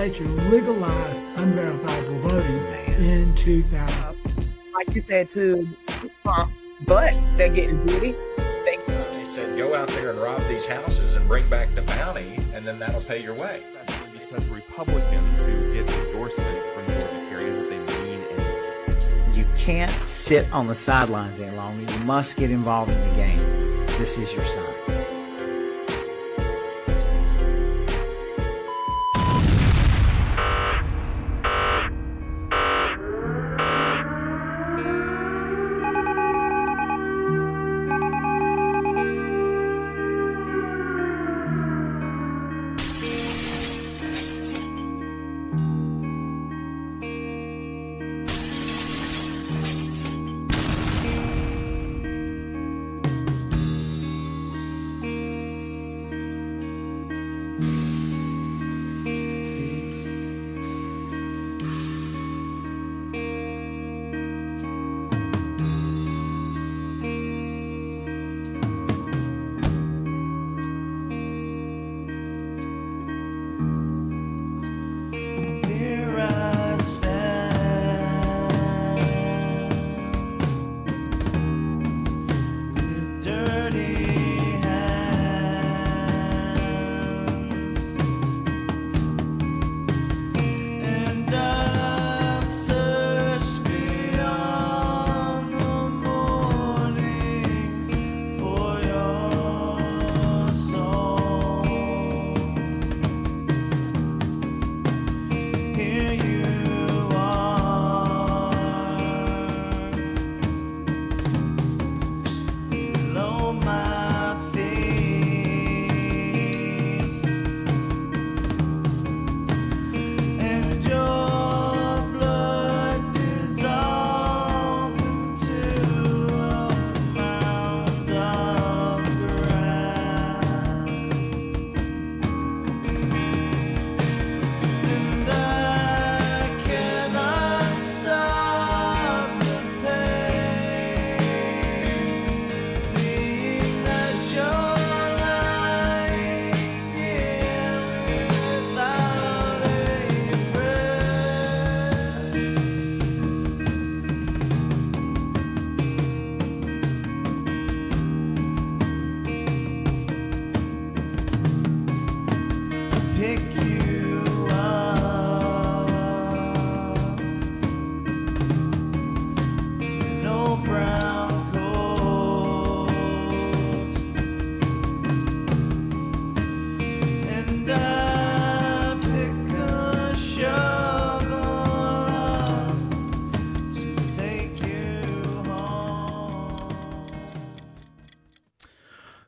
legislature legalized unverifiable voting in 2000. Like you said to Trump, but they're getting beauty. They said, go out there and rob these houses and bring back the bounty, and then that'll pay your way. Because Republicans who get endorsement from Georgia carry that they mean anything. You can't sit on the sidelines any longer. You must get involved in the game. This is your sign.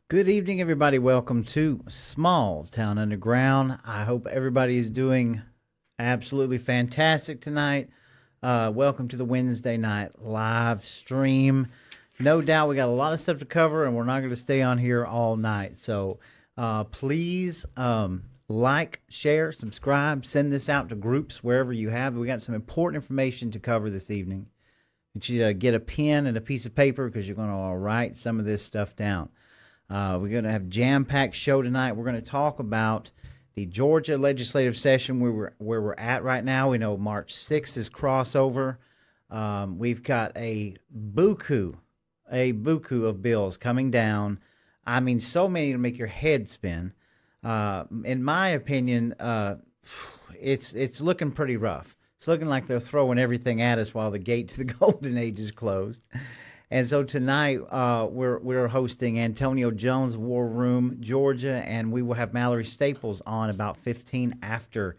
Good evening, everybody. Welcome to Small Town Underground. I hope everybody is doing absolutely fantastic tonight. Welcome to the Wednesday night live stream. No doubt we got a lot of stuff to cover, and we're not going to stay on here all night. So please like, share, subscribe, send this out to groups wherever you have. We got some important information to cover this evening. I want you to get a pen and a piece of paper because you're going to write some of this stuff down. We're going to have a jam-packed show tonight. We're going to talk about the Georgia legislative session where we're at right now. We know March 6th is crossover. We've got a buku of bills coming down. I mean, so many to make your head spin. In my opinion, it's looking pretty rough. It's looking like they're throwing everything at us while the gate to the golden age is closed. And so tonight we're hosting Antonio Jones, War Room, Georgia, and we will have Mallory Staples on about 15 after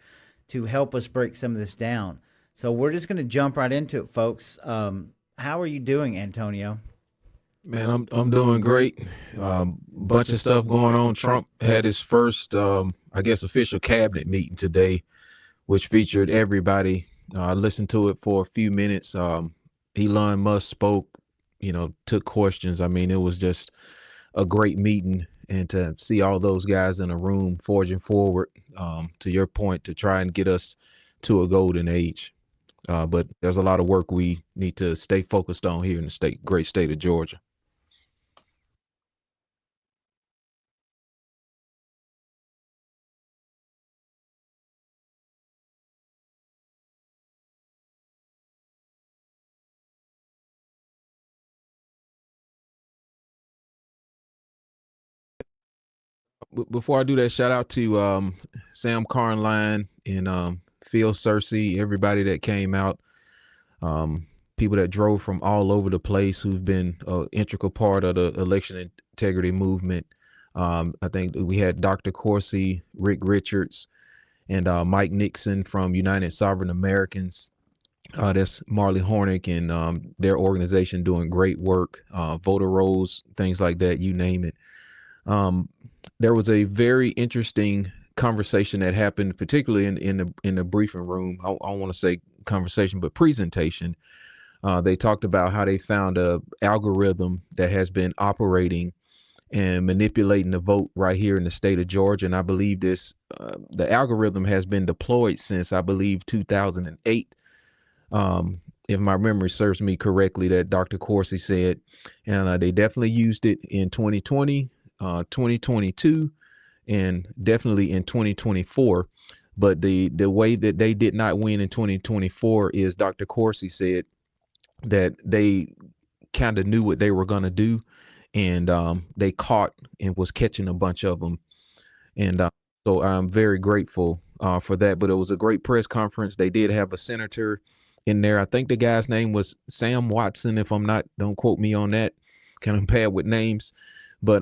to help us break some of this down. So we're just going to jump right into it, folks. How are you doing, Antonio? Man, I'm doing great. Bunch of stuff going on. Trump had his first, official cabinet meeting today, which featured everybody. I listened to it for a few minutes. Elon Musk spoke. Took questions. I mean, it was just a great meeting, and to see all those guys in a room forging forward, to your point, to try and get us to a golden age. But there's a lot of work we need to stay focused on here in the great state of Georgia. Before I do that, shout out to Sam Carnline and Phil Cersei, everybody that came out, people that drove from all over the place who've been an integral part of the election integrity movement. I think we had Dr. Corsi, Rick Richards, and Mike Nixon from United Sovereign Americans. That's Marley Hornick and their organization doing great work, voter rolls, things like that, you name it. There was a very interesting conversation that happened, particularly in the briefing room. I don't want to say conversation, but presentation. They talked about how they found a algorithm that has been operating and manipulating the vote right here in the state of Georgia. And I believe the algorithm has been deployed since, I believe, 2008. If my memory serves me correctly, that Dr. Corsi said, and they definitely used it in 2020, 2022, and definitely in 2024. But the way that they did not win in 2024 is Dr. Corsi said that they kind of knew what they were going to do, and they caught and was catching a bunch of them. And so I'm very grateful for that. But it was a great press conference. They did have a senator in there. I think the guy's name was Sam Watson, if I'm not, don't quote me on that. Kind of bad with names. But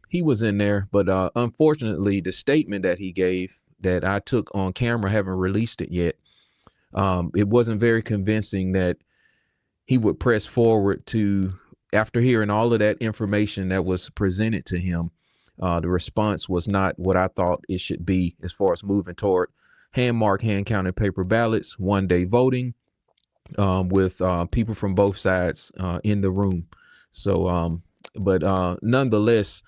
he was in there. But unfortunately, the statement that he gave that I took on camera, haven't released it yet, it wasn't very convincing that he would press forward to, after hearing all of that information that was presented to him, the response was not what I thought it should be as far as moving toward hand-marked, hand-counted paper ballots, one-day voting, with people from both sides in the room. So, but nonetheless,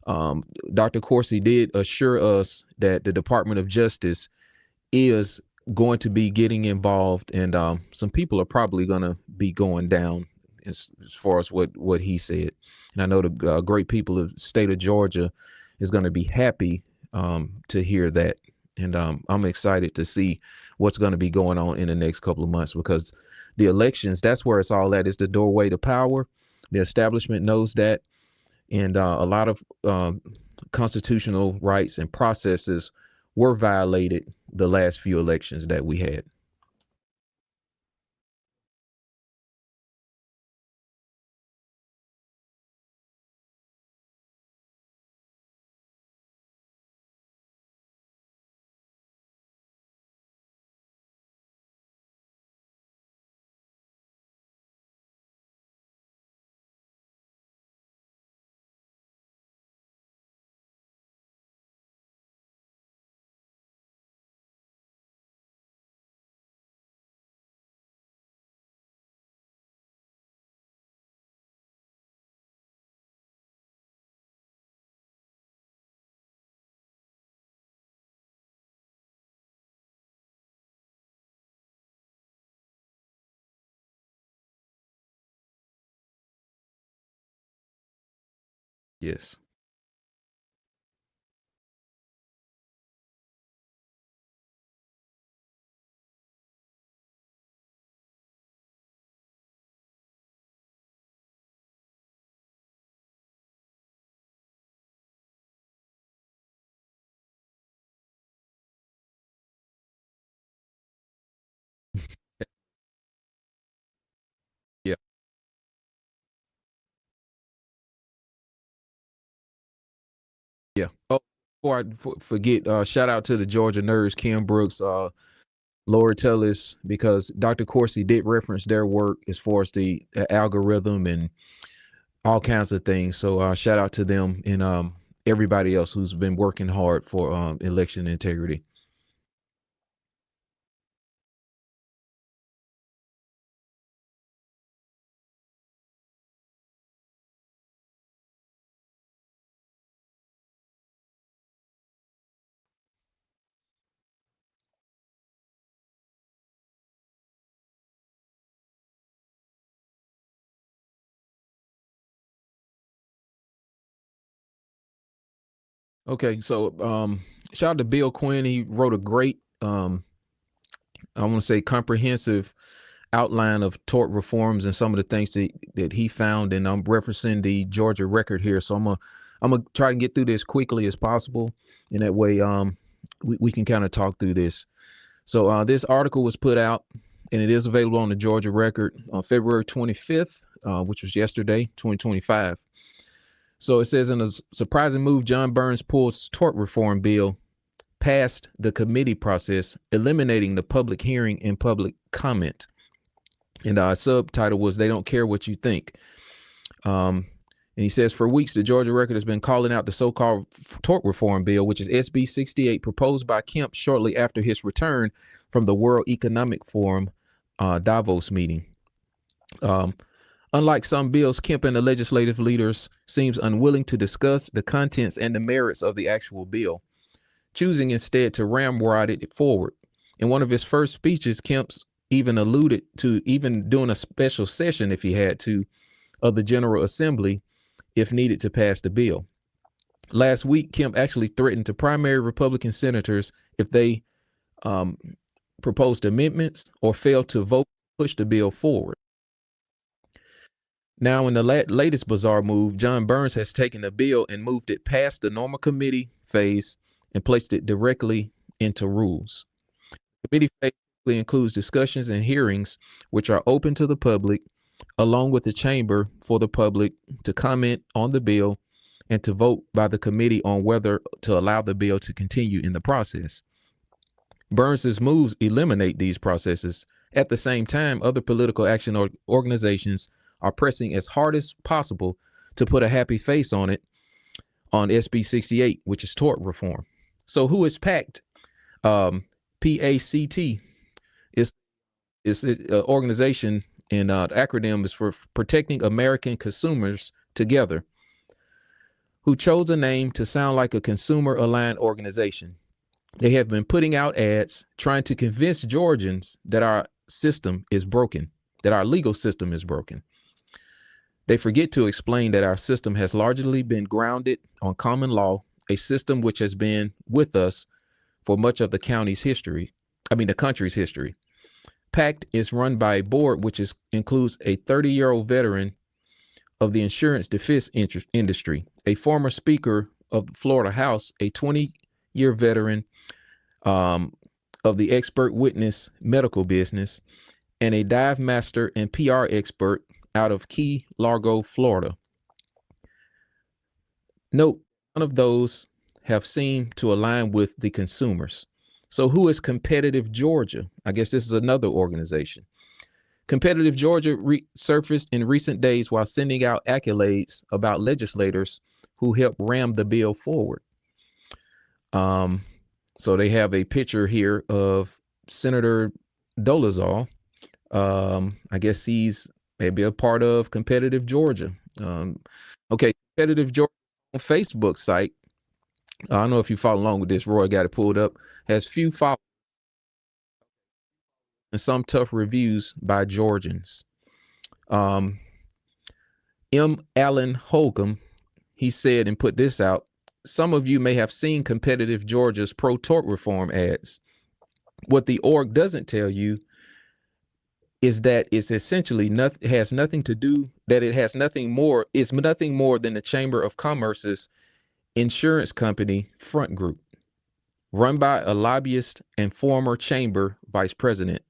Dr. Corsi did assure us that the Department of Justice is going to be getting involved, and some people are probably going to be going down as far as what he said. And I know the great people of the state of Georgia is going to be happy to hear that. And I'm excited to see what's going to be going on in the next couple of months, because the elections, that's where it's all at. It's the doorway to power. The establishment knows that. And a lot of constitutional rights and processes were violated the last few elections that we had. Yes. Yeah. Yeah. Oh, before I forget, shout out to the Georgia nerds, Kim Brooks, Laura Tellis, because Dr. Corsi did reference their work as far as the algorithm and all kinds of things. So shout out to them and everybody else who's been working hard for election integrity. Okay, so shout out to Bill Quinn. He wrote a great, I want to say, comprehensive outline of tort reforms and some of the things that he found. And I'm referencing the Georgia record here, so I'm I'm gonna try to get through this quickly as possible, and that way we can kind of talk through this. So this article was put out, and it is available on the Georgia Record on February 25th, which was yesterday, 2025. So it says, in a surprising move, John Burns pulls tort reform bill past the committee process, eliminating the public hearing and public comment. And our subtitle was, "They Don't Care What You Think." And he says, for weeks, the Georgia Record has been calling out the so-called tort reform bill, which is SB 68, proposed by Kemp shortly after his return from the World Economic Forum Davos meeting. Unlike some bills, Kemp and the legislative leaders seems unwilling to discuss the contents and the merits of the actual bill, choosing instead to ramrod it forward. In one of his first speeches, Kemp even alluded to even doing a special session, if he had to, of the General Assembly if needed to pass the bill. Last week, Kemp actually threatened to primary Republican senators if they proposed amendments or failed to vote to push the bill forward. Now, in the latest bizarre move, John Burns has taken the bill and moved it past the normal committee phase and placed it directly into rules. The committee phase includes discussions and hearings which are open to the public, along with the chamber for the public to comment on the bill and to vote by the committee on whether to allow the bill to continue in the process. Burns's moves eliminate these processes. At the same time, other political action organizations are pressing as hard as possible to put a happy face on it on SB 68, which is tort reform. So who is PACT? PACT is an organization, and the acronym is for Protecting American Consumers Together, who chose a name to sound like a consumer-aligned organization. They have been putting out ads trying to convince Georgians that our system is broken, that our legal system is broken. They forget to explain that our system has largely been grounded on common law, a system which has been with us for much of the country's history. PACT is run by a board which includes a 30-year-old veteran of the insurance defense industry, a former speaker of the Florida House, a 20-year veteran of the expert witness medical business, and a dive master and PR expert out of Key Largo, Florida. Note, none of those have seemed to align with the consumers. So who is Competitive Georgia? I guess this is another organization. Competitive Georgia surfaced in recent days while sending out accolades about legislators who helped ram the bill forward. So they have a picture here of Senator Dolezal. I guess he's maybe a part of Competitive Georgia. Okay, Competitive Georgia on Facebook site. I don't know if you follow along with this. Roy got it pulled up. Has few followers and some tough reviews by Georgians. M. Allen Holcomb, he said and put this out. Some of you may have seen Competitive Georgia's pro-tort reform ads. What the org doesn't tell you is that it's essentially is nothing more than the Chamber of Commerce's insurance company Front Group, run by a lobbyist and former chamber vice president.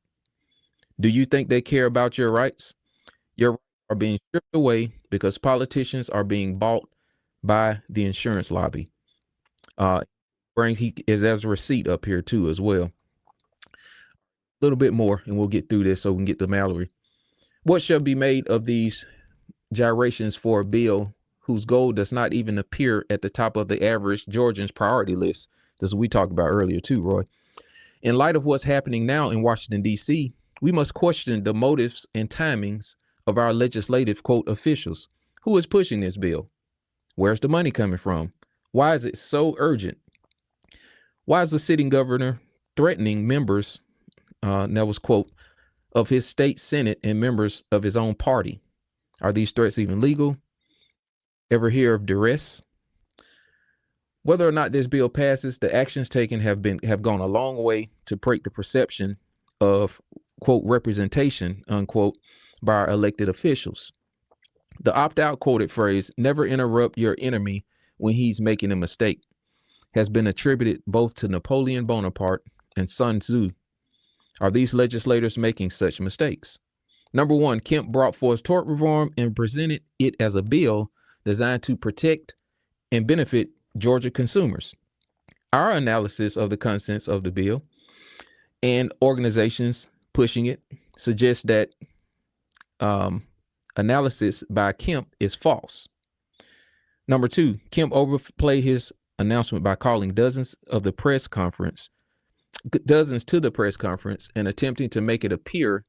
Do you think they care about your rights? Your rights are being stripped away because politicians are being bought by the insurance lobby. There's a receipt up here too as well. A little bit more and we'll get through this so we can get to Mallory. What shall be made of these gyrations for a bill whose goal does not even appear at the top of the average Georgian's priority list? This is what we talked about earlier too, Roy. In light of what's happening now in Washington, D.C., we must question the motives and timings of our legislative, quote, officials. Who is pushing this bill? Where's the money coming from? Why is it so urgent? Why is the sitting governor threatening members, that was, quote, of his state senate and members of his own party? Are these threats even legal? Ever hear of duress? Whether or not this bill passes, the actions taken have gone a long way to break the perception of, quote, representation, unquote, by our elected officials. The opt-out quoted phrase, "Never interrupt your enemy when he's making a mistake has been attributed both to Napoleon Bonaparte and Sun Tzu. Are these legislators making such mistakes? Number one, Kemp brought forth tort reform and presented it as a bill designed to protect and benefit Georgia consumers. Our analysis of the contents of the bill and organizations pushing it suggests that analysis by Kemp is false. Number two, Kemp overplayed his announcement by calling dozens to the press conference and attempting to make it appear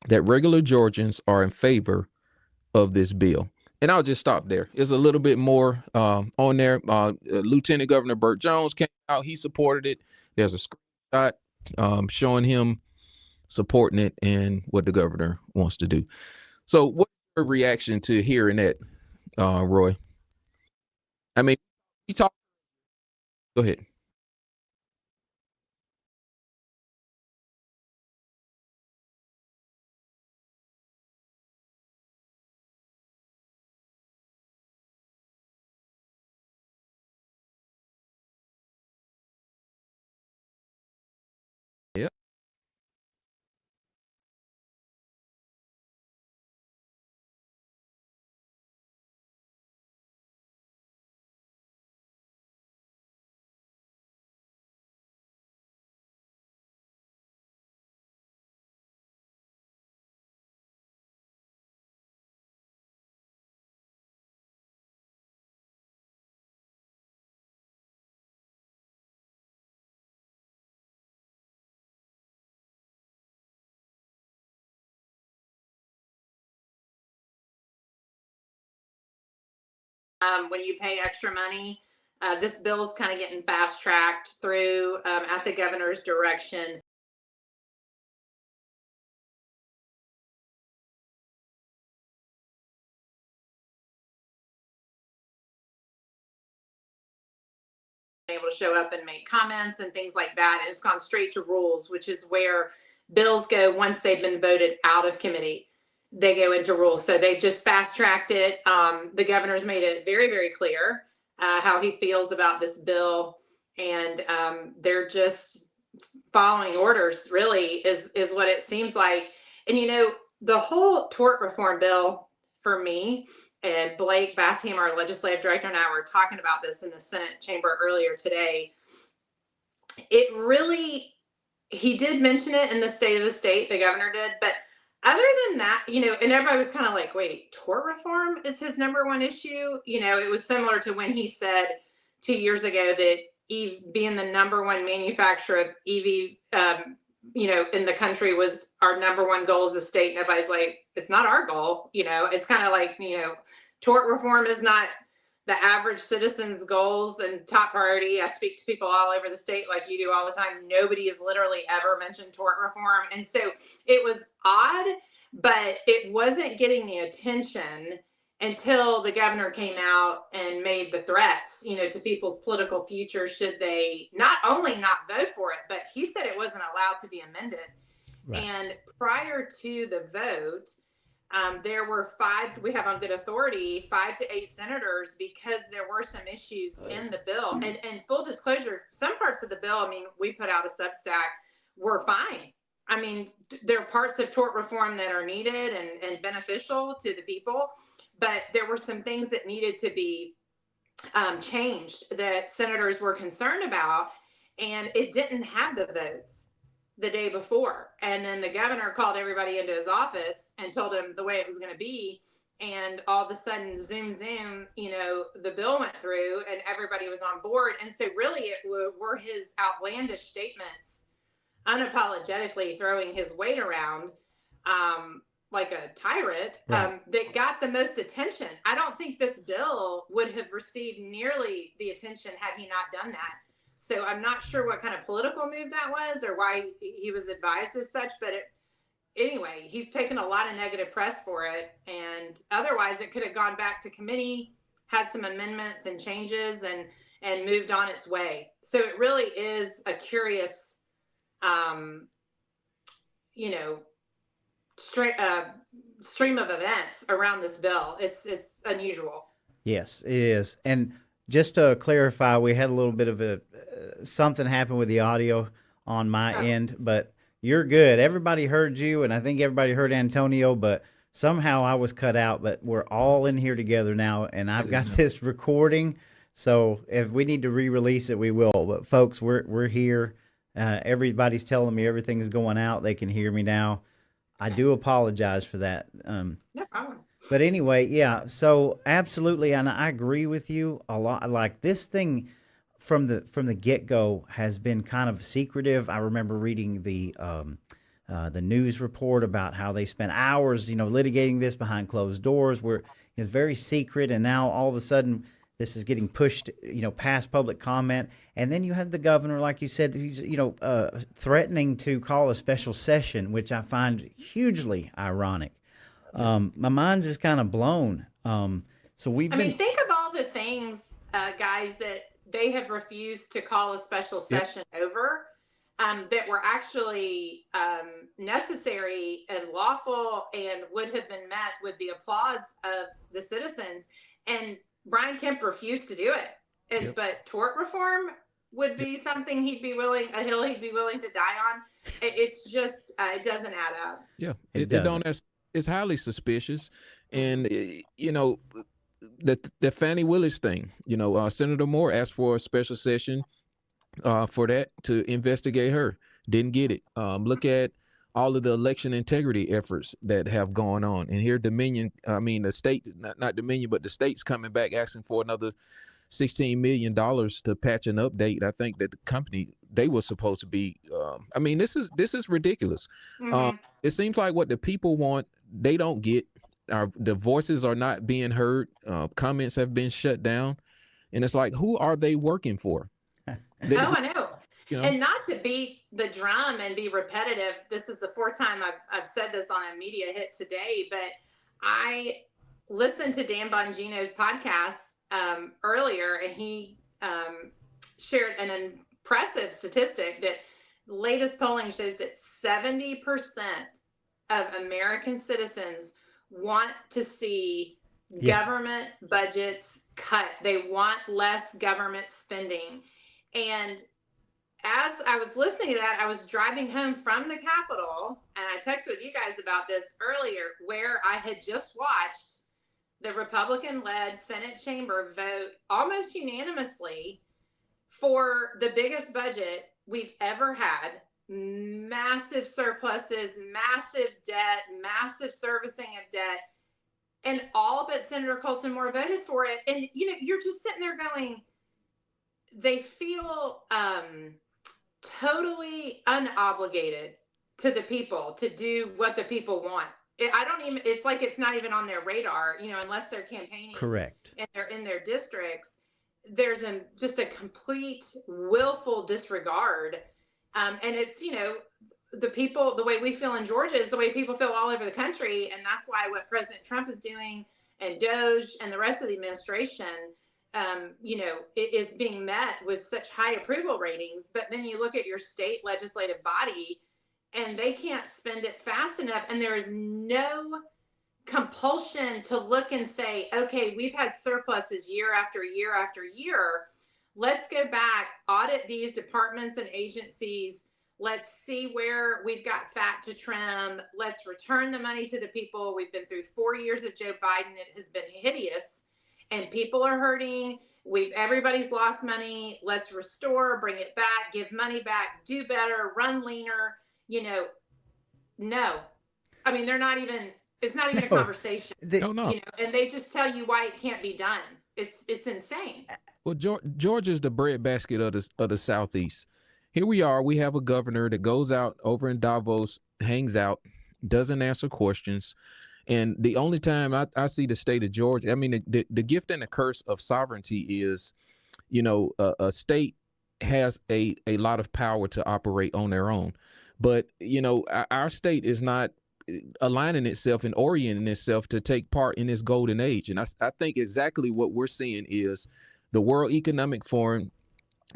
that regular Georgians are in favor of this bill. And I'll just stop there. There's a little bit more on there. Lieutenant Governor Burt Jones came out. He supported it. There's a screenshot showing him supporting it and what the governor wants to do. So what's your reaction to hearing that, Roy? I mean, he talked. Go ahead. Yeah. When you pay extra money, this bill is kind of getting fast tracked through at the governor's direction. Able to show up and make comments and things like that. And it's gone straight to rules, which is where bills go once they've been voted out of committee. They go into rules. So they've just fast tracked it. The governor's made it very, very clear how he feels about this bill. And they're just following orders, really, is what it seems like. And, you know, the whole tort reform bill for me, and Blake Bassham, our legislative director, and I were talking about this in the Senate chamber earlier today. It really, he did mention it in the State of the State, the governor did, but other than that, you know, and everybody was kind of like, wait, tort reform is his number one issue? You know, it was similar to when he said 2 years ago that being the number one manufacturer of EV, you know, in the country was our number one goal as a state. And everybody's like, it's not our goal. You know, it's kind of like, you know, tort reform is not the average citizen's goals and top priority. I speak to people all over the state like you do all the time. Nobody has literally ever mentioned tort reform. And so it was odd, but it wasn't getting the attention until the governor came out and made the threats, you know, to people's political future should they not only not vote for it, but he said it wasn't allowed to be amended. Right. And prior to the vote, there were we have on good authority, 5 to 8 senators, because there were some issues in the bill. And full disclosure, some parts of the bill, I mean, we put out a Substack, were fine. I mean, there are parts of tort reform that are needed and beneficial to the people, but there were some things that needed to be changed that senators were concerned about, and it didn't have the votes the day before. And then the governor called everybody into his office and told him the way it was going to be. And all of a sudden, zoom, you know, the bill went through and everybody was on board. And so really it were his outlandish statements, unapologetically throwing his weight around like a tyrant, right, that got the most attention. I don't think this bill would have received nearly the attention had he not done that. So I'm not sure what kind of political move that was or why he was advised as such, but anyway, he's taken a lot of negative press for it. And otherwise it could have gone back to committee, had some amendments and changes and moved on its way. So it really is a curious, you know, stream of events around this bill. It's unusual. Yes, it is. And just to clarify, we had a little bit of a something happened with the audio on my end, but you're good. Everybody heard you, and I think everybody heard Antonio, but somehow I was cut out. But we're all in here together now, and I've got this recording. So if we need to re-release it, we will. But folks, we're here. Everybody's telling me everything's going out. They can hear me now. I do apologize for that. No problem. But anyway, yeah. So absolutely, and I agree with you a lot. Like this thing from the get-go has been kind of secretive. I remember reading the news report about how they spent hours, litigating this behind closed doors, where it's very secret, and now all of a sudden this is getting pushed, past public comment. And then you have the governor, like you said, he's, threatening to call a special session, which I find hugely ironic. My mind's just kind of blown. So we've been. Think of all the things, guys, that they have refused to call a special session over, that were actually necessary and lawful and would have been met with the applause of the citizens. And Brian Kemp refused to do it. But tort reform would be something a hill he'd be willing to die on. It's just, it doesn't add up. Yeah, It doesn't. it's highly suspicious, and the Fannie Willis thing. Senator Moore asked for a special session for that to investigate her. Didn't get it. Look at all of the election integrity efforts that have gone on, and here the state, not Dominion, but the state's coming back asking for another $16 million to patch and update. I think that the company they were supposed to be. This is ridiculous. Mm-hmm. It seems like what the people want, they don't get. The voices are not being heard. Comments have been shut down, and it's like, who are they working for? I know. You know? And not to beat the drum and be repetitive, this is the fourth time I've said this on a media hit today, but I listened to Dan Bongino's podcast earlier, and he shared an impressive statistic that latest polling shows that 70% of American citizens want to see government budgets cut. They want less government spending. And as I was listening to that, I was driving home from the Capitol, and I texted you guys about this earlier, where I had just watched the Republican-led Senate chamber vote almost unanimously for the biggest budget we've ever had. Massive surpluses, massive debt, massive servicing of debt, and all but Senator Colton Moore voted for it. And you're just sitting there going, they feel totally unobligated to the people to do what the people want. It's like it's not even on their radar, unless they're campaigning. Correct. And they're in their districts. There's just a complete willful disregard. And it's, the people, the way we feel in Georgia is the way people feel all over the country. And that's why what President Trump is doing, and Doge and the rest of the administration, it is being met with such high approval ratings. But then you look at your state legislative body, and they can't spend it fast enough. And there is no compulsion to look and say, okay, we've had surpluses year after year after year. Let's go back, audit these departments and agencies. Let's see where we've got fat to trim. Let's return the money to the people. We've been through 4 years of Joe Biden. It has been hideous, and people are hurting. Everybody's lost money. Let's restore, bring it back, give money back, do better, run leaner. No. They're not even, it's not even a conversation. No. And they just tell you why it can't be done. It's insane. Well, Georgia is the breadbasket of the Southeast. Here we are. We have a governor that goes out over in Davos, hangs out, doesn't answer questions. And the only time I see the state of Georgia, the gift and the curse of sovereignty is, a state has a lot of power to operate on their own. But, our state is not aligning itself and orienting itself to take part in this golden age. And I think exactly what we're seeing is the World Economic Forum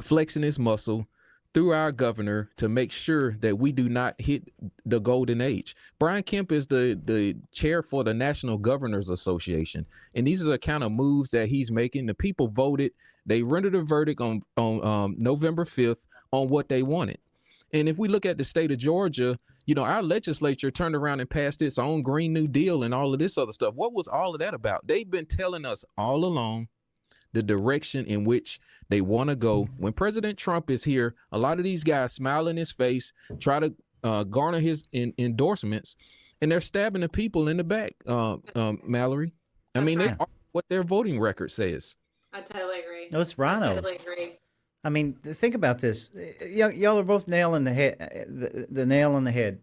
flexing its muscle, through our governor to make sure that we do not hit the golden age. Brian Kemp is the chair for the National Governors Association, and these are the kind of moves that he's making. The people voted; they rendered a verdict on November 5th on what they wanted. And if we look at the state of Georgia, our legislature turned around and passed its own Green New Deal and all of this other stuff. What was all of that about? They've been telling us all along the direction in which they want to go. When President Trump is here, a lot of these guys smile in his face, try to garner his endorsements, and they're stabbing the people in the back, Mallory. I mean, they are what their voting record says. I totally agree. No, it's rhinos. I totally agree. I mean, think about this. Y'all are both nailing the head, the nail on the head.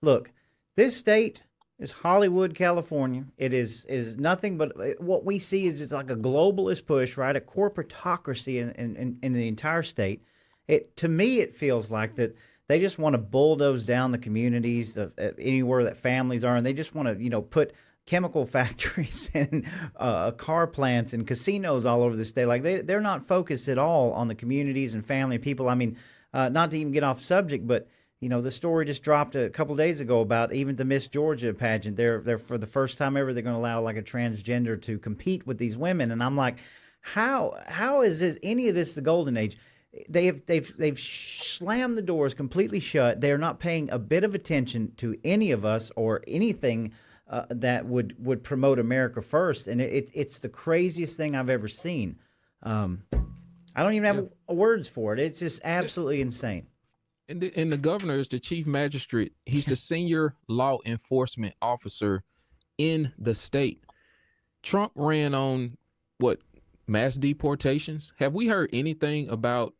Look, this state is Hollywood, California. It is nothing but what we see is it's like a globalist push, right? A corporatocracy in the entire state. To me, it feels like that they just want to bulldoze down the communities anywhere that families are, and they just want to put chemical factories and car plants and casinos all over the state. Like they're not focused at all on the communities and family people. I mean, not to even get off subject, but the story just dropped a couple of days ago about even the Miss Georgia pageant. They're for the first time ever, they're going to allow like a transgender to compete with these women. And I'm like, how is this any of this the golden age? They've slammed the doors completely shut. They're not paying a bit of attention to any of us or anything that would promote America first, and it's the craziest thing I've ever seen. I don't even have words for it. It's just absolutely insane. And the governor is the chief magistrate. He's the senior law enforcement officer in the state. Trump ran on mass deportations. Have we heard anything about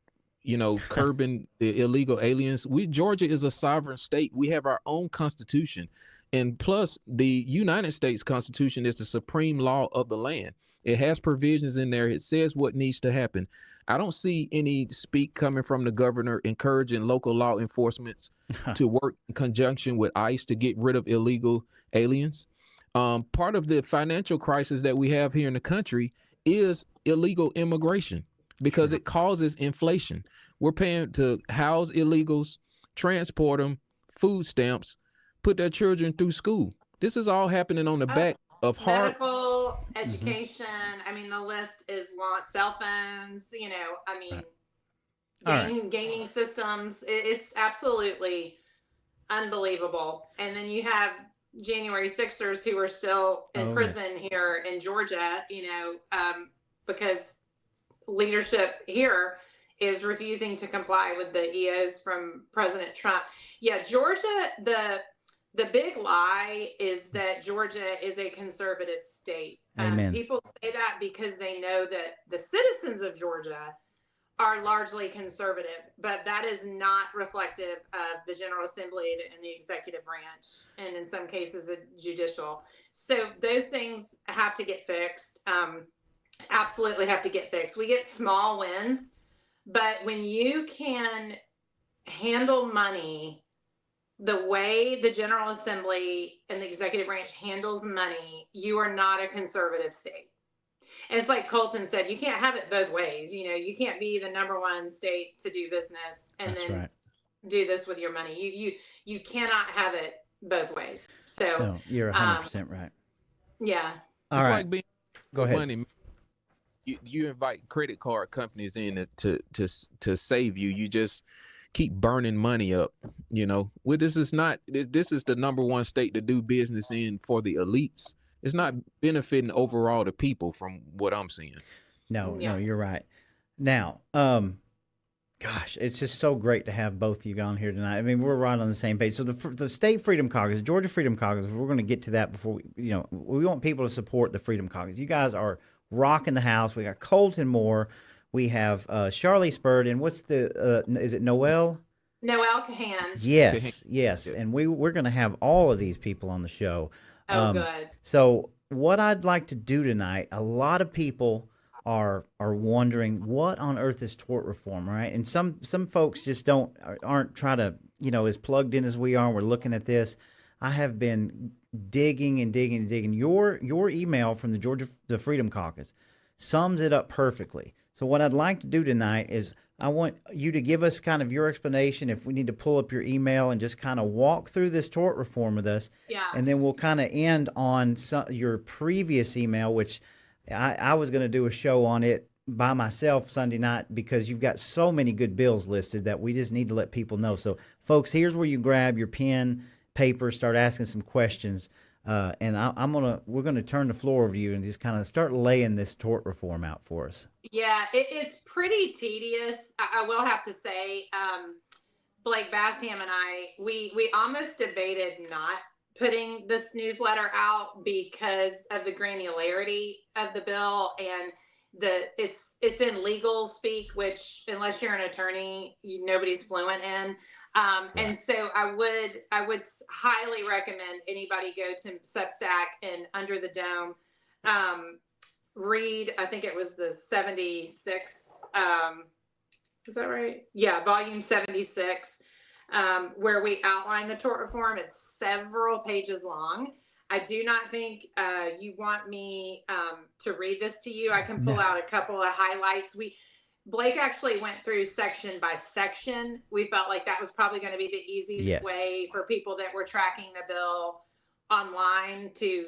curbing the illegal aliens? Georgia is a sovereign state. We have our own constitution. And plus, the United States Constitution is the supreme law of the land. It has provisions in there. It says what needs to happen. I don't see any speak coming from the governor encouraging local law enforcement to work in conjunction with ICE to get rid of illegal aliens. Part of the financial crisis that we have here in the country is illegal immigration because it causes inflation. We're paying to house illegals, transport them, food stamps, put their children through school. This is all happening on the back of medical education. I mean, the list is long. Cell phones. Gaming systems. It's absolutely unbelievable. And then you have January 6ers who are still in prison here in Georgia. Because leadership here is refusing to comply with the EOs from President Trump. Yeah, Georgia, the big lie is that Georgia is a conservative state. People say that because they know that the citizens of Georgia are largely conservative, but that is not reflective of the General Assembly and the executive branch, and in some cases, the judicial. So those things have to get fixed. Absolutely have to get fixed. We get small wins, but when you can handle money the way the General Assembly and the executive branch handles money, you are not a conservative state. And it's like Colton said, you can't have it both ways. You can't be the number one state to do business and do this with your money. You cannot have it both ways. So no, you're 100% right. Yeah. All right. Like being Go ahead. Money. You invite credit card companies in to save you. You just keep burning money up. This is the number one state to do business in for the elites. It's not benefiting overall the people from what I'm seeing. No, you're right. Now, gosh, it's just so great to have both of you on here tonight. I mean, we're right on the same page. So the State Freedom Caucus, Georgia Freedom Caucus, we're going to get to that before we want people to support the Freedom Caucus. You guys are rocking the house. We got Colton Moore. We have Charlize Bird, and what's is it Noel? Noel Kahan. Yes. And we're going to have all of these people on the show. Good. So what I'd like to do tonight, a lot of people are wondering what on earth is tort reform, right? And some folks just aren't trying to, as plugged in as we are. We're looking at this. I have been digging and digging and digging. Your email from the Freedom Caucus sums it up perfectly. So what I'd like to do tonight is I want you to give us kind of your explanation. If we need to pull up your email and just kind of walk through this tort reform with us, Yeah. and then we'll kind of end on your previous email, which I was going to do a show on it by myself Sunday night because you've got so many good bills listed that we just need to let people know. So, folks, here's where you grab your pen, paper, start asking some questions, and we're gonna turn the floor over to you and just kind of start laying this tort reform out for us. Yeah, it's pretty tedious. I will have to say, Blake Bassham and I, we almost debated not putting this newsletter out because of the granularity of the bill and it's in legal speak, which unless you're an attorney, nobody's fluent in. And so I would highly recommend anybody go to Substack and Under the Dome, read, I think it was the 76th, is that right? Yeah, volume 76, where we outline the tort reform. It's several pages long. I do not think you want me to read this to you. I can pull out a couple of highlights. Blake actually went through section by section. We felt like that was probably going to be the easiest way for people that were tracking the bill online to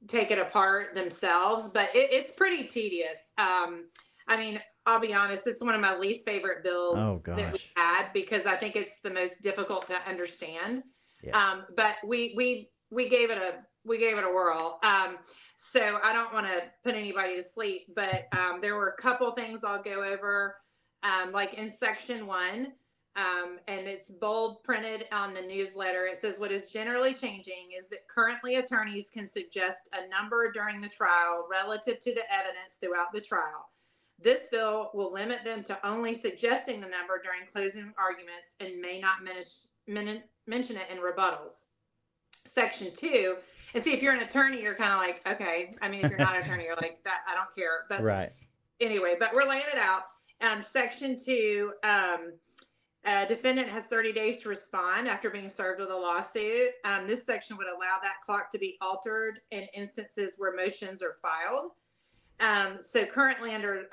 take it apart themselves, but it's pretty tedious. I mean, I'll be honest, it's one of my least favorite bills that we had because I think it's the most difficult to understand. Yes. But we gave it a whirl. So I don't want to put anybody to sleep, but there were a couple things I'll go over, like in section 1. And it's bold printed on the newsletter. It says, what is generally changing is that currently attorneys can suggest a number during the trial relative to the evidence throughout the trial. This bill will limit them to only suggesting the number during closing arguments and may not mention it in rebuttals. Section 2, and see, if you're an attorney, you're kind of like, okay. I mean, if you're not an attorney, you're like, that I don't care. But anyway, but we're laying it out. Section 2, defendant has 30 days to respond after being served with a lawsuit. This section would allow that clock to be altered in instances where motions are filed. So currently under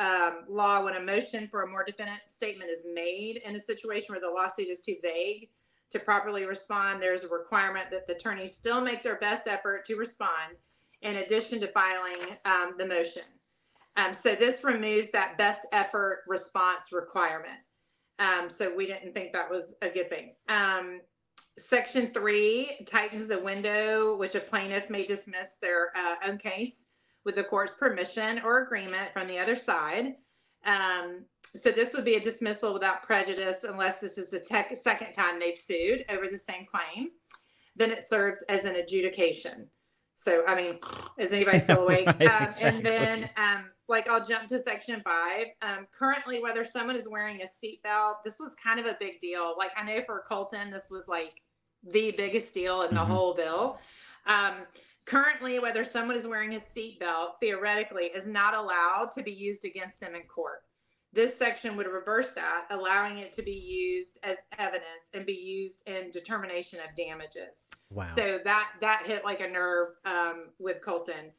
law, when a motion for a more definite statement is made in a situation where the lawsuit is too vague to properly respond, there's a requirement that the attorneys still make their best effort to respond in addition to filing the motion. So this removes that best effort response requirement. So we didn't think that was a good thing. Section 3 tightens the window which a plaintiff may dismiss their own case with the court's permission or agreement from the other side. So this would be a dismissal without prejudice unless this is the second time they've sued over the same claim. Then it serves as an adjudication. So, I mean, is anybody still awake? Exactly. And then, like, I'll jump to section 5. Currently, whether someone is wearing a seatbelt, this was kind of a big deal. Like, I know for Colton, this was like the biggest deal in the whole bill. Currently, whether someone is wearing a seatbelt, theoretically, is not allowed to be used against them in court. This section would reverse that, allowing it to be used as evidence and be used in determination of damages. Wow. So that hit like a nerve with Colton.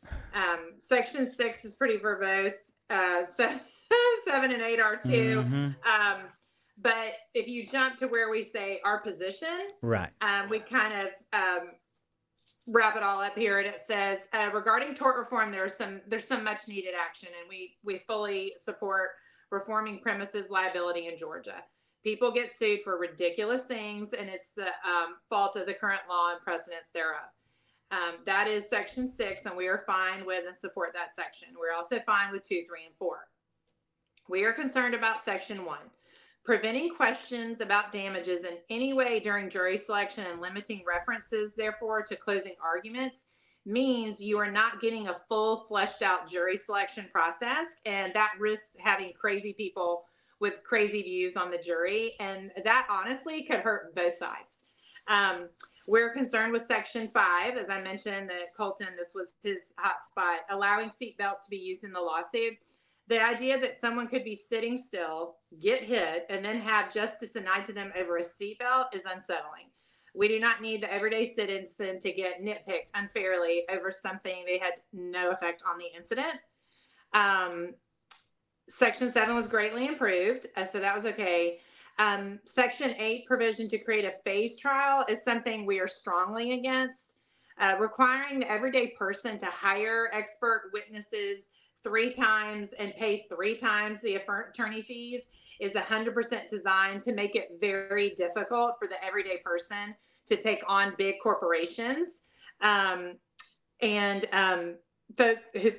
Section 6 is pretty verbose. 7 and 8 are too. But if you jump to where we say our position, we kind of wrap it all up here, and it says regarding tort reform, there's some much needed action, and we fully support reforming premises liability in Georgia. People get sued for ridiculous things, and it's the fault of the current law and precedents thereof. That is section 6, and we are fine with and support that section. We're also fine with 2, 3, and 4. We are concerned about section 1. Preventing questions about damages in any way during jury selection and limiting references, therefore, to closing arguments means you are not getting a full fleshed out jury selection process, and that risks having crazy people with crazy views on the jury, and that honestly could hurt both sides. We're concerned with section 5, as I mentioned, that Colton, this was his hot spot, allowing seatbelts to be used in the lawsuit. The idea that someone could be sitting still, get hit, and then have justice denied to them over a seatbelt is unsettling. We do not need the everyday citizen to get nitpicked unfairly over something they had no effect on the incident. Section 7 was greatly improved, so that was okay. Section 8 provision to create a phase trial is something we are strongly against. Requiring the everyday person to hire expert witnesses 3 times and pay 3 times the attorney fees is 100% designed to make it very difficult for the everyday person to take on big corporations.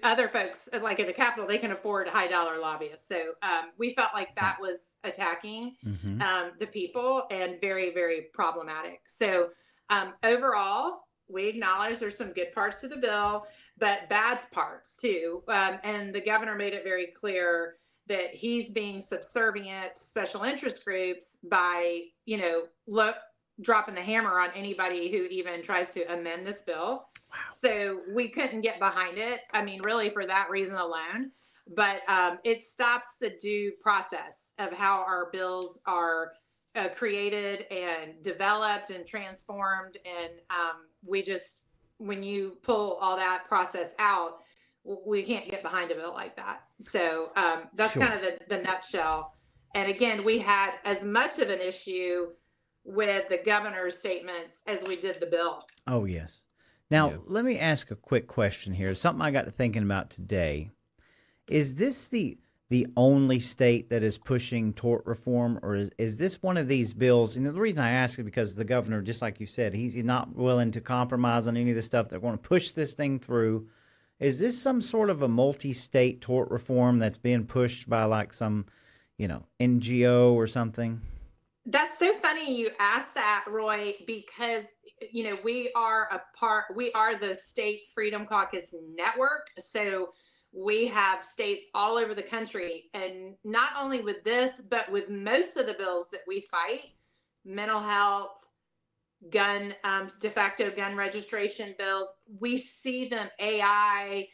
Other folks like at the Capitol, they can afford high dollar lobbyists. So we felt like that was attacking the people and very, very problematic. So overall, we acknowledge there's some good parts to the bill, but bad parts too. And the governor made it very clear that he's being subservient to special interest groups by, dropping the hammer on anybody who even tries to amend this bill. Wow. So we couldn't get behind it. I mean, really for that reason alone, but it stops the due process of how our bills are created and developed and transformed. And when you pull all that process out, we can't get behind a bill like that. So that's kind of the nutshell. And again, we had as much of an issue with the governor's statements as we did the bill. Oh, yes. Now, let me ask a quick question here. Something I got to thinking about today. Is this the only state that is pushing tort reform, or is this one of these bills? And the reason I ask is because the governor, just like you said, he's not willing to compromise on any of the stuff. They're going to push this thing through. Is this some sort of a multi-state tort reform that's being pushed by like some, NGO or something? That's so funny you asked that, Roy, because we are the State Freedom Caucus network. So we have states all over the country, and not only with this, but with most of the bills that we fight, mental health, gun, de facto gun registration bills, we see them, AI,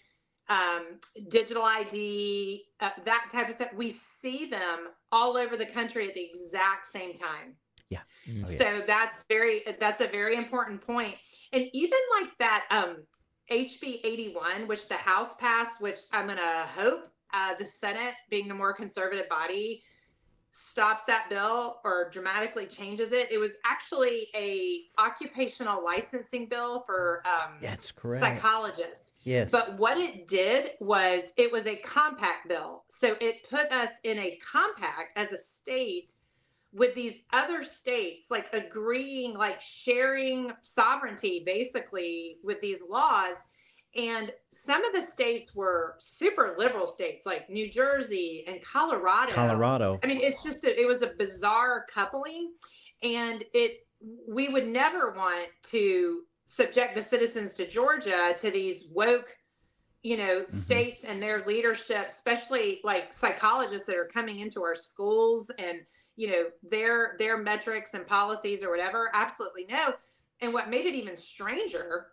digital ID, that type of stuff. We see them all over the country at the exact same time. Yeah. So that's a very important point. And even like that HB 81, which the House passed, which I'm going to hope the Senate, being the more conservative body, stops that bill or dramatically changes it. It was actually a occupational licensing bill for that's correct. Psychologists. Yes. But what it did was it was a compact bill. So it put us in a compact as a state with these other states, like agreeing, like sharing sovereignty basically with these laws. And some of the states were super liberal states like New Jersey and Colorado. I mean, it was a bizarre coupling, and we would never want to subject the citizens to Georgia to these woke, states and their leadership, especially like psychologists that are coming into our schools and, their metrics and policies or whatever. Absolutely no. And what made it even stranger,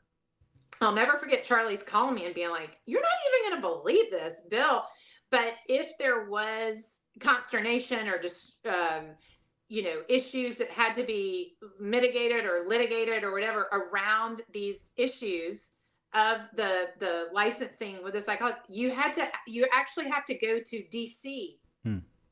I'll never forget Charlie's calling me and being like, "You're not even going to believe this, Bill." But if there was consternation or just, issues that had to be mitigated or litigated or whatever around these issues of the licensing with the psychologist, you actually have to go to DC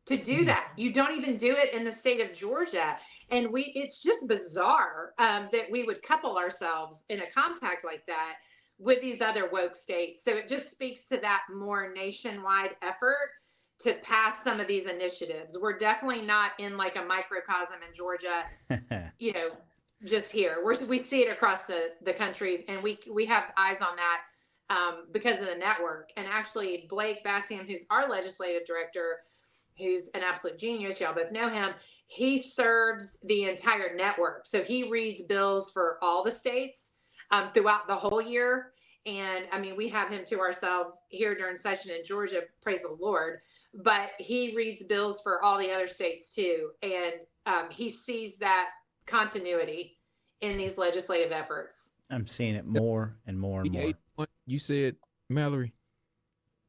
to do that. You don't even do it in the state of Georgia. And it's just bizarre that we would couple ourselves in a compact like that with these other woke states. So it just speaks to that more nationwide effort to pass some of these initiatives. We're definitely not in like a microcosm in Georgia, just here. We see it across the country, and we have eyes on that because of the network. And actually, Blake Bassiam, who's our legislative director, who's an absolute genius, y'all both know him, he serves the entire network. So he reads bills for all the states throughout the whole year. And I mean, we have him to ourselves here during session in Georgia, praise the Lord. But he reads bills for all the other states too. And he sees that continuity in these legislative efforts. I'm seeing it more and more and more. You said, Mallory?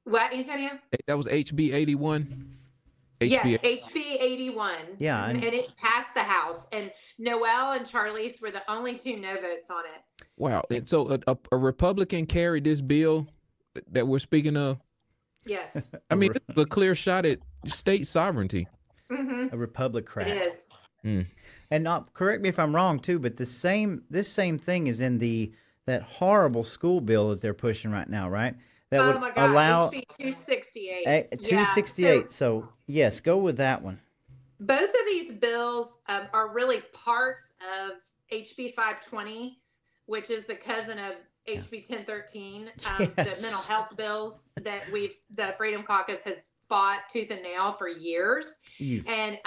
What, Antonio? That was HB 81? Yes, HB 81. Yeah. And it passed the House. And Noel and Charlize were the only 2 no votes on it. Wow. And so a Republican carried this bill that we're speaking of? Yes. I mean, it's a clear shot at state sovereignty. Mm-hmm. A Republic It is. And not correct me if I'm wrong too, but this same thing is in that horrible school bill that they're pushing right now, right? That Oh would my God. allow HB 268. 268. So yes, go with that one. Both of these bills are really parts of HB 520, which is the cousin of HB 1013, the mental health bills that the Freedom Caucus has fought tooth and nail for years. And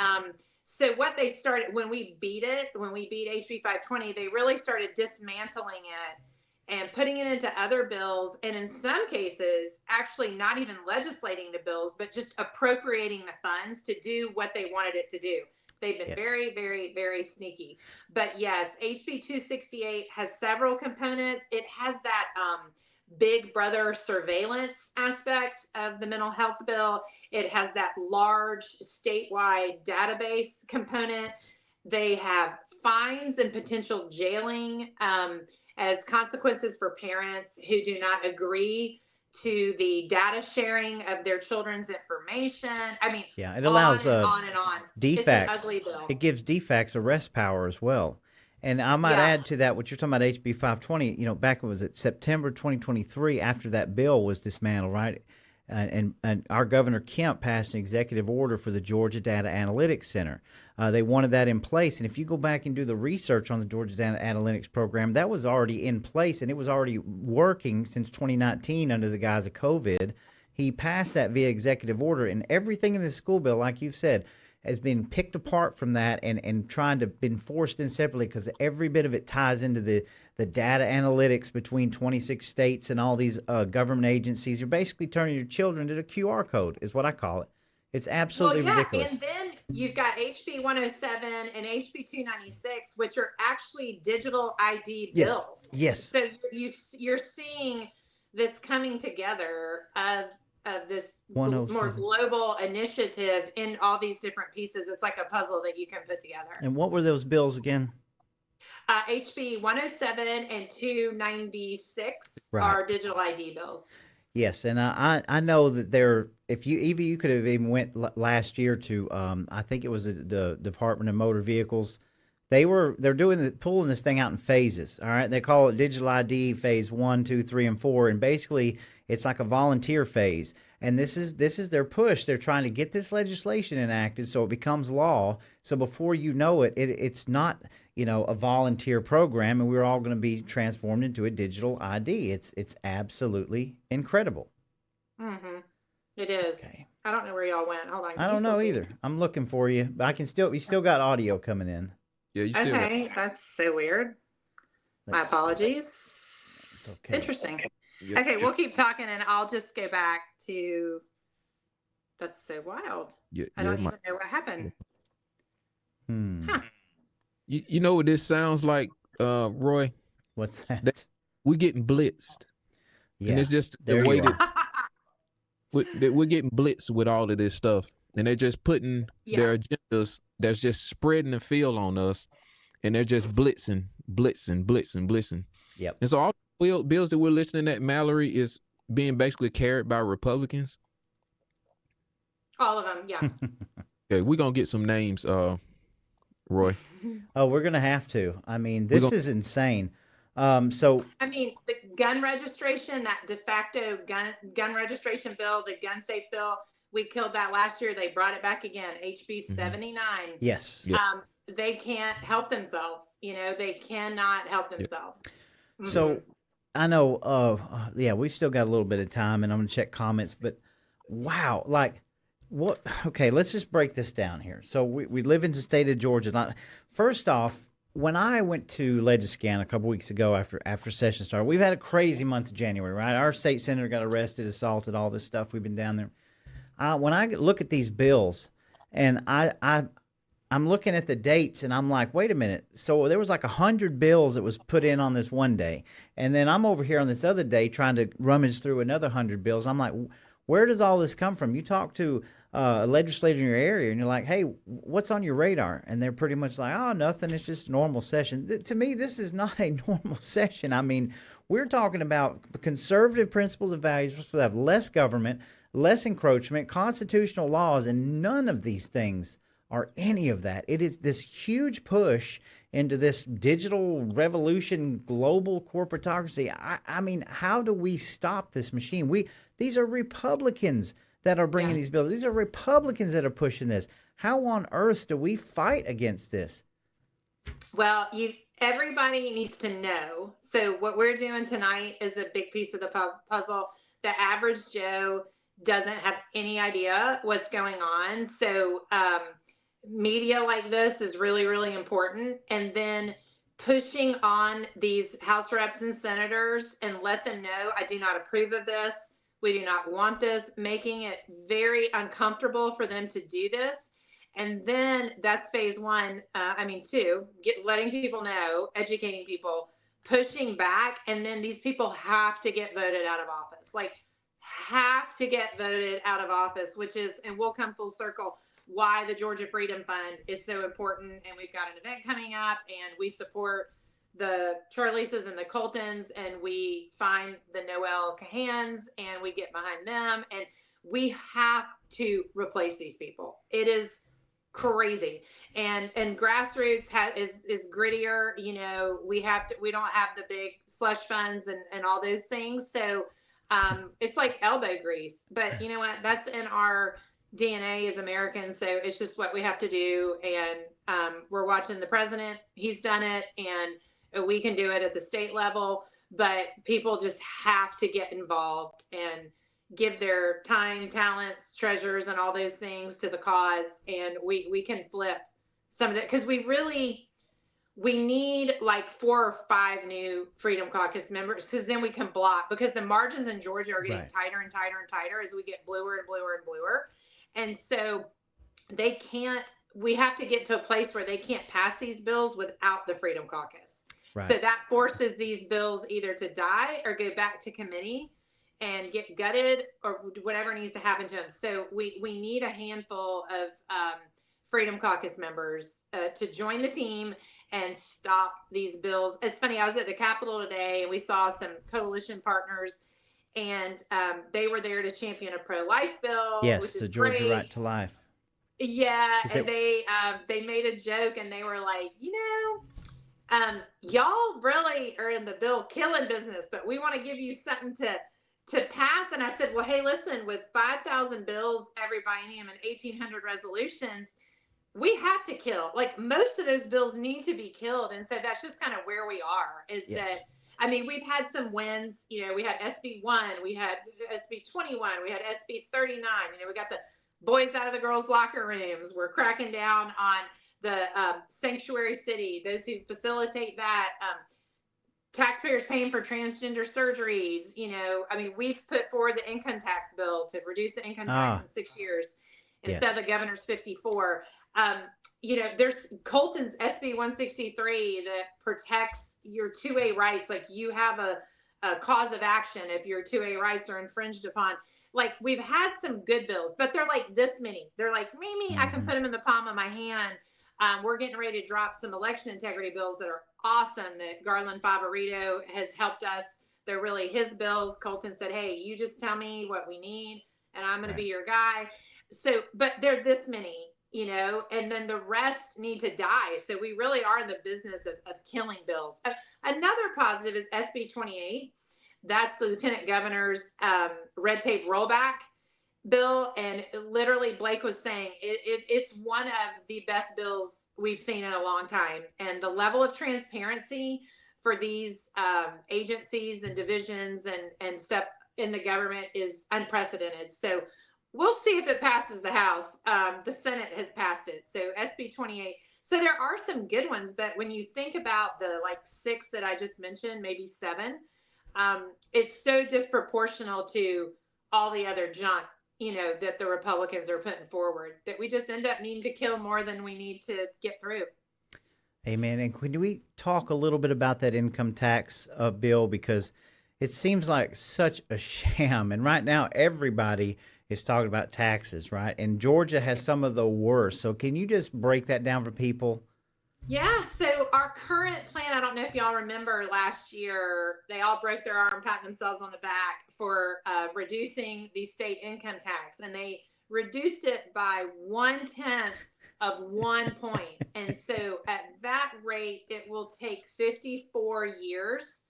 so what they started when we beat HB 520, they really started dismantling it and putting it into other bills, and in some cases, actually not even legislating the bills, but just appropriating the funds to do what they wanted it to do. They've been very, very, very sneaky. But yes, HB 268 has several components. It has that big brother surveillance aspect of the mental health bill. It has that large statewide database component. They have fines and potential jailing as consequences for parents who do not agree to the data sharing of their children's information. I mean, it allows on and on. DFACS. It's an ugly bill. It gives DFACS arrest power as well. And I might add to that, what you're talking about, HB 520, back was it September 2023, after that bill was dismantled, right? And our Governor Kemp passed an executive order for the Georgia Data Analytics Center. They wanted that in place. And if you go back and do the research on the Georgia Data Analytics program, that was already in place, and it was already working since 2019 under the guise of COVID. He passed that via executive order, and everything in the school bill, like you've said, has been picked apart from that and trying to been forced in separately, because every bit of it ties into the data analytics between 26 states and all these government agencies. You're basically turning your children into a QR code, is what I call it. It's absolutely ridiculous. And then you've got HB 107 and HB 296, which are actually digital ID bills. Yes. So you're seeing this coming together of this more global initiative in all these different pieces. It's like a puzzle that you can put together. And what were those bills again? HB 107 and 296 are digital ID bills. Yes, and I know that you could have even went last year to I think it was the Department of Motor Vehicles. They're pulling this thing out in phases. All right, they call it digital ID phase 1, 2, 3, and 4, and basically it's like a volunteer phase. And this is their push. They're trying to get this legislation enacted so it becomes law. So before you know it, it's not a volunteer program, and we're all going to be transformed into a digital ID. It's absolutely incredible. Mm-hmm. It is. Okay. I don't know where y'all went. Hold on. I don't know either. I'm looking for you, but we still got audio coming in. Yeah, you still. Okay, that's so weird. My apologies. It's okay. Interesting. Yep. Okay, we'll keep talking, and I'll just go back to. That's so wild. I don't even know what happened. Huh. You know what this sounds like, Roy? What's that? We're getting blitzed. Yeah. And it's just the way that we're getting blitzed with all of this stuff. And they're just putting their agendas that's just spreading the field on us. And they're just blitzing. Yep. And so all the bills that we're listening at, Mallory, is being basically carried by Republicans. All of them, yeah. Okay, we're going to get some names, Roy. Oh, we're going to have to. I mean, this is insane. So I mean, the gun registration, that de facto gun registration bill, the gun safe bill, we killed that last year. They brought it back again, HB 79. Yes. They can't help themselves. They cannot help themselves. Mm-hmm. So I know, we've still got a little bit of time, and I'm going to check comments, but wow, what? Okay, let's just break this down here. So we live in the state of Georgia. First off, when I went to Legiscan a couple weeks ago after session started, we've had a crazy month of January, right? Our state senator got arrested, assaulted, all this stuff. We've been down there. When I look at these bills, and I'm looking at the dates, and I'm like, wait a minute. So there was like 100 bills that was put in on this one day, and then I'm over here on this other day trying to rummage through another 100 bills. I'm like, where does all this come from? You talk to a legislator in your area, and you're like, hey, what's on your radar? And they're pretty much like, oh, nothing. It's just a normal session. To me, this is not a normal session. I mean, we're talking about conservative principles and values. We're supposed to have less government, less encroachment, constitutional laws, and none of these things are any of that. It is this huge push into this digital revolution, global corporatocracy. I mean, how do we stop this machine? These are Republicans that are bringing these bills. These are Republicans that are pushing this. How on earth do we fight against this? Well, everybody needs to know. So what we're doing tonight is a big piece of the puzzle. The average Joe doesn't have any idea what's going on. So media like this is really, really important. And then pushing on these House reps and senators and let them know, I do not approve of this. We do not want this, making it very uncomfortable for them to do this. And then that's phase one. Two, letting people know, educating people, pushing back. And then these people have to get voted out of office, have to get voted out of office, which is, and we'll come full circle, why the Georgia Freedom Fund is so important. And we've got an event coming up, and we support the Charlises and the Coltons, and we find the Noel Kahans, and we get behind them. And we have to replace these people. It is crazy. And grassroots is grittier. You know, we don't have the big slush funds and all those things. So it's like elbow grease, but you know what, that's in our DNA as Americans. So it's just what we have to do. And we're watching the president, he's done it, and we can do it at the state level, but people just have to get involved and give their time, talents, treasures, and all those things to the cause. And we can flip some of that, because we need like 4 or 5 new Freedom Caucus members, because then we can block, because the margins in Georgia are getting tighter and tighter and tighter as we get bluer and bluer and bluer. And so we have to get to a place where they can't pass these bills without the Freedom Caucus. Right. So that forces these bills either to die or go back to committee and get gutted, or whatever needs to happen to them. So we need a handful of Freedom Caucus members to join the team and stop these bills. It's funny, I was at the Capitol today, and we saw some coalition partners, and they were there to champion a pro-life bill. Yes, which is the Georgia great. Right to Life. Yeah, and they made a joke, and they were like, y'all really are in the bill killing business, but we want to give you something to pass. And I said, well, hey, listen, with 5,000 bills every biennium and 1,800 resolutions, we have to kill. Like, most of those bills need to be killed. And so that's just kind of where we are, is that, we've had some wins. We had SB 1, we had SB 21, we had SB 39. We got the boys out of the girls' locker rooms. We're cracking down on the sanctuary city, those who facilitate that. Taxpayers paying for transgender surgeries. We've put forward the income tax bill to reduce the income tax in 6 years instead of the governor's 54. There's Colton's SB 163 that protects your 2A rights. Like, you have a cause of action if your 2A rights are infringed upon. Like, we've had some good bills, but they're like this many. They're like, Mimi, I can put them in the palm of my hand. We're getting ready to drop some election integrity bills that are awesome, that Garland Favorito has helped us. They're really his bills. Colton said, hey, you just tell me what we need, and I'm going to be your guy. So, but they're this many, and then the rest need to die. So we really are in the business of killing bills. Another positive is SB 28. That's the Lieutenant Governor's red tape rollback bill. And literally, Blake was saying it's one of the best bills we've seen in a long time. And the level of transparency for these agencies and divisions and stuff in the government is unprecedented. So we'll see if it passes the House. The Senate has passed it. So SB 28. So there are some good ones, but when you think about the 6 that I just mentioned, maybe 7, it's so disproportional to all the other junk, that the Republicans are putting forward, that we just end up needing to kill more than we need to get through. Amen. And can we talk a little bit about that income tax bill? Because it seems like such a sham. And right now, everybody is talking about taxes, right? And Georgia has some of the worst. So can you just break that down for people? Yeah, so our current plan, I don't know if y'all remember last year, they all broke their arm, patting themselves on the back for reducing the state income tax, and they reduced it by 1/10 of 1 point. And so at that rate, it will take 54 years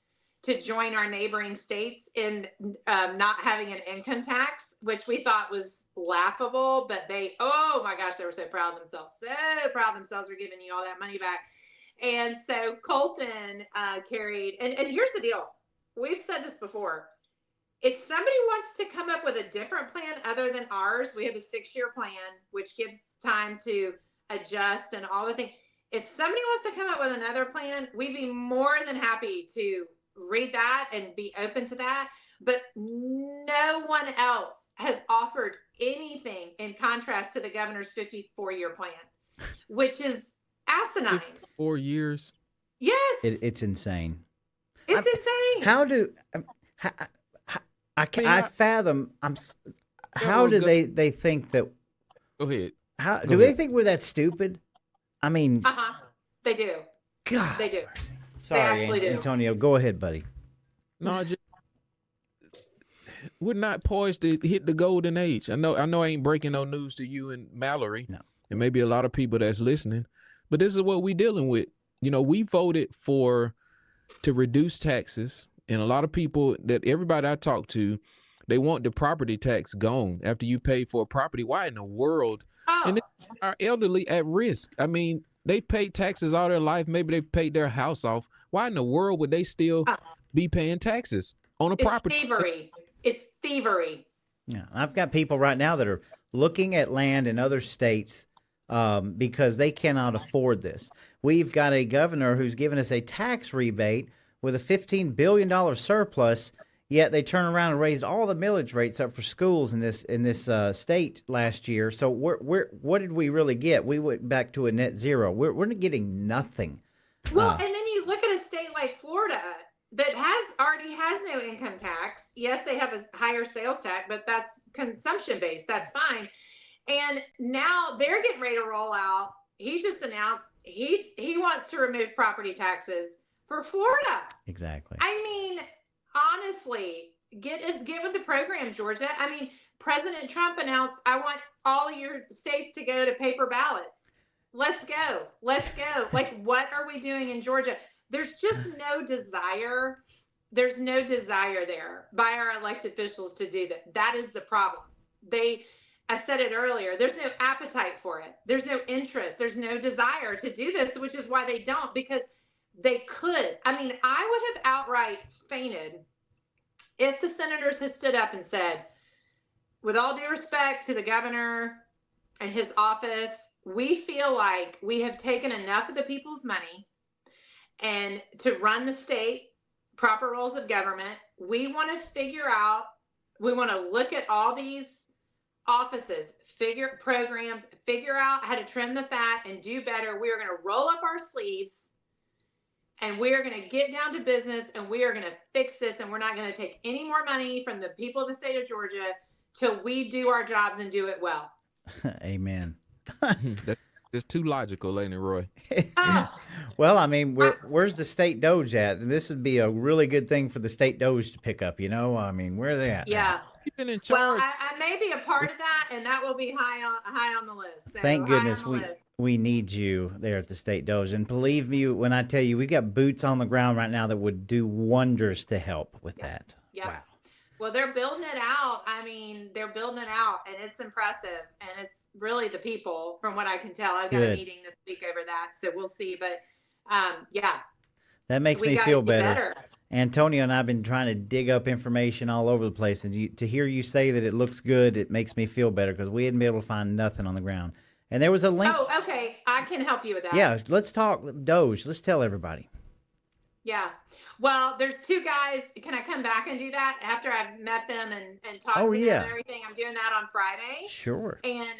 to join our neighboring states in not having an income tax, which we thought was laughable. But they, oh my gosh, they were so proud of themselves, so proud of themselves for giving you all that money back. And so Colton carried, and here's the deal. We've said this before. If somebody wants to come up with a different plan other than ours, we have a 6-year plan, which gives time to adjust and all the things. If somebody wants to come up with another plan, we'd be more than happy to read that and be open to that. But no one else has offered anything in contrast to the governor's 54-year plan, which is asinine. 4 years. Yes, It's insane. it's insane. How do I fathom? How do they think that? Go ahead. How Go do they ahead. think we're that stupid? I mean, They do. God, They do. sorry, actually do. Antonio. Go ahead, buddy. No, we're not poised to hit the golden age. I know I ain't breaking no news to you and Mallory. No. And maybe a lot of people that's listening. But this is what we dealing with. You know, we voted to reduce taxes, and a lot of people everybody I talk to, they want the property tax gone after you pay for a property. Why in the world? Oh, And our elderly at risk. I mean, they paid taxes all their life. Maybe they've paid their house off. Why in the world would they still be paying taxes on a it's property? thievery. It's thievery. Yeah, I've got people right now that are looking at land in other states because they cannot afford this. We've got a governor who's given us a tax rebate with a $15 billion surplus, yet they turn around and raised all the millage rates up for schools in this state last year. So what did we really get? We went back to a net zero. We're not getting nothing. Well, and then you look at a state like Florida that already has no income tax. Yes, they have a higher sales tax, but that's consumption based. That's fine. And now they're getting ready to roll out. He just announced he wants to remove property taxes for Florida. Exactly. I mean, honestly, get with the program, Georgia. I mean, President Trump announced, I want all your states to go to paper ballots. Let's go. Let's go. Like, what are we doing in Georgia? There's just no desire. There's no desire there by our elected officials to do that. That is the problem. I said it earlier, there's no appetite for it. There's no interest. There's no desire to do this, which is why they don't, because they could. I mean, I would have outright fainted if the senators had stood up and said, with all due respect to the governor and his office, we feel like we have taken enough of the people's money, and to run the state, proper roles of government, we want to look at all these offices, programs, figure out how to trim the fat and do better. We are going to roll up our sleeves and we are going to get down to business and we are going to fix this. And we're not going to take any more money from the people of the state of Georgia till we do our jobs and do it well. Amen. That's too logical, ain't it, Roy? Well, I mean, where's the state Doge at? And this would be a really good thing for the state Doge to pick up, you know? I mean, where are they at? Yeah. You've been in charge. Well, I may be a part of that, and that will be high on the list. So Thank goodness high on the list. we need you there at the state Doge. And believe me when I tell you, we got boots on the ground right now that would do wonders to help with that. Yeah. Wow. Well, they're building it out. I mean, they're building it out, and it's impressive. And it's really the people, from what I can tell. I've got a meeting this week over that, so we'll see. But yeah, that makes me feel better. Antonio and I have been trying to dig up information all over the place, and to hear you say that it looks good, it makes me feel better because we hadn't been able to find nothing on the ground. And there was a link. Oh, okay. I can help you with that. Yeah, let's talk Doge. Let's tell everybody. Yeah. Well, there's two guys. Can I come back and do that after I've met them and talked to them and everything? I'm doing that on Friday. Sure. And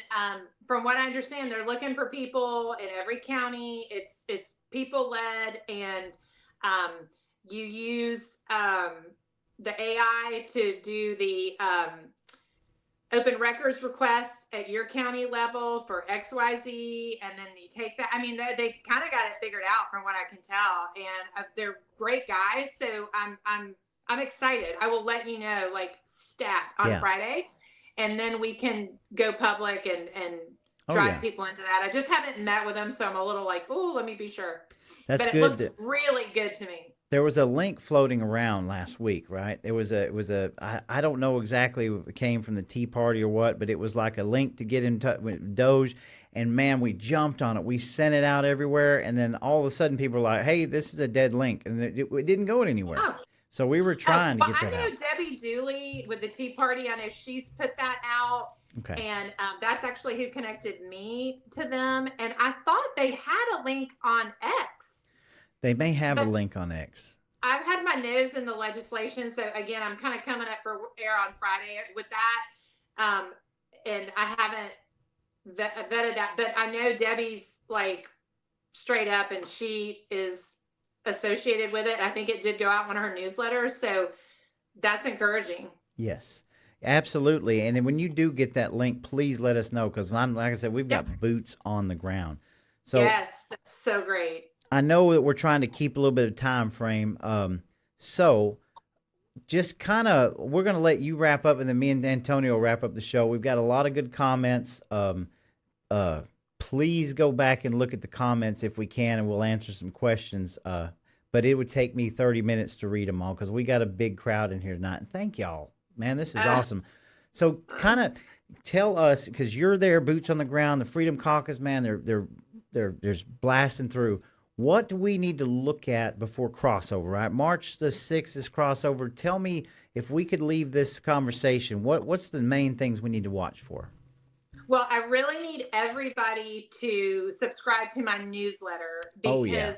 from what I understand, they're looking for people in every county. It's people led, and you use the AI to do open records requests at your county level for XYZ, and then you take that. I mean, they kind of got it figured out from what I can tell, and they're great guys. So I'm excited. I will let you know, like, stat on Friday, and then we can go public and drive people into that. I just haven't met with them, so I'm a little like, oh, let me be sure. That's but good. It looks really good to me. There was a link floating around last week, right? It was I don't know exactly if it came from the Tea Party or what, but it was like a link to get in touch with Doge. And man, we jumped on it. We sent it out everywhere. And then all of a sudden people were like, hey, this is a dead link. And it didn't go anywhere. Oh. So we were trying to get that out. I know Debbie Dooley with the Tea Party. I know she's put that out. Okay. And that's actually who connected me to them. And I thought they had a link on X. They may have a link on X. I've had my nose in the legislation. So again, I'm kind of coming up for air on Friday with that. And I haven't vetted that, but I know Debbie's like straight up and she is associated with it. I think it did go out in one of her newsletters. So that's encouraging. Yes, absolutely. And then when you do get that link, please let us know. Cause like I said, we've got boots on the ground. So yes, that's so great. I know that we're trying to keep a little bit of time frame. So just kind of, we're going to let you wrap up and then me and Antonio wrap up the show. We've got a lot of good comments. Please go back and look at the comments if we can, and we'll answer some questions. But it would take me 30 minutes to read them all because we got a big crowd in here tonight. And thank y'all, man. This is awesome. So kind of tell us, because you're there, boots on the ground, the Freedom Caucus, man, they're just blasting through. What do we need to look at before crossover, right? March the 6th is crossover. Tell me, if we could leave this conversation, what's the main things we need to watch for? Well, I really need everybody to subscribe to my newsletter because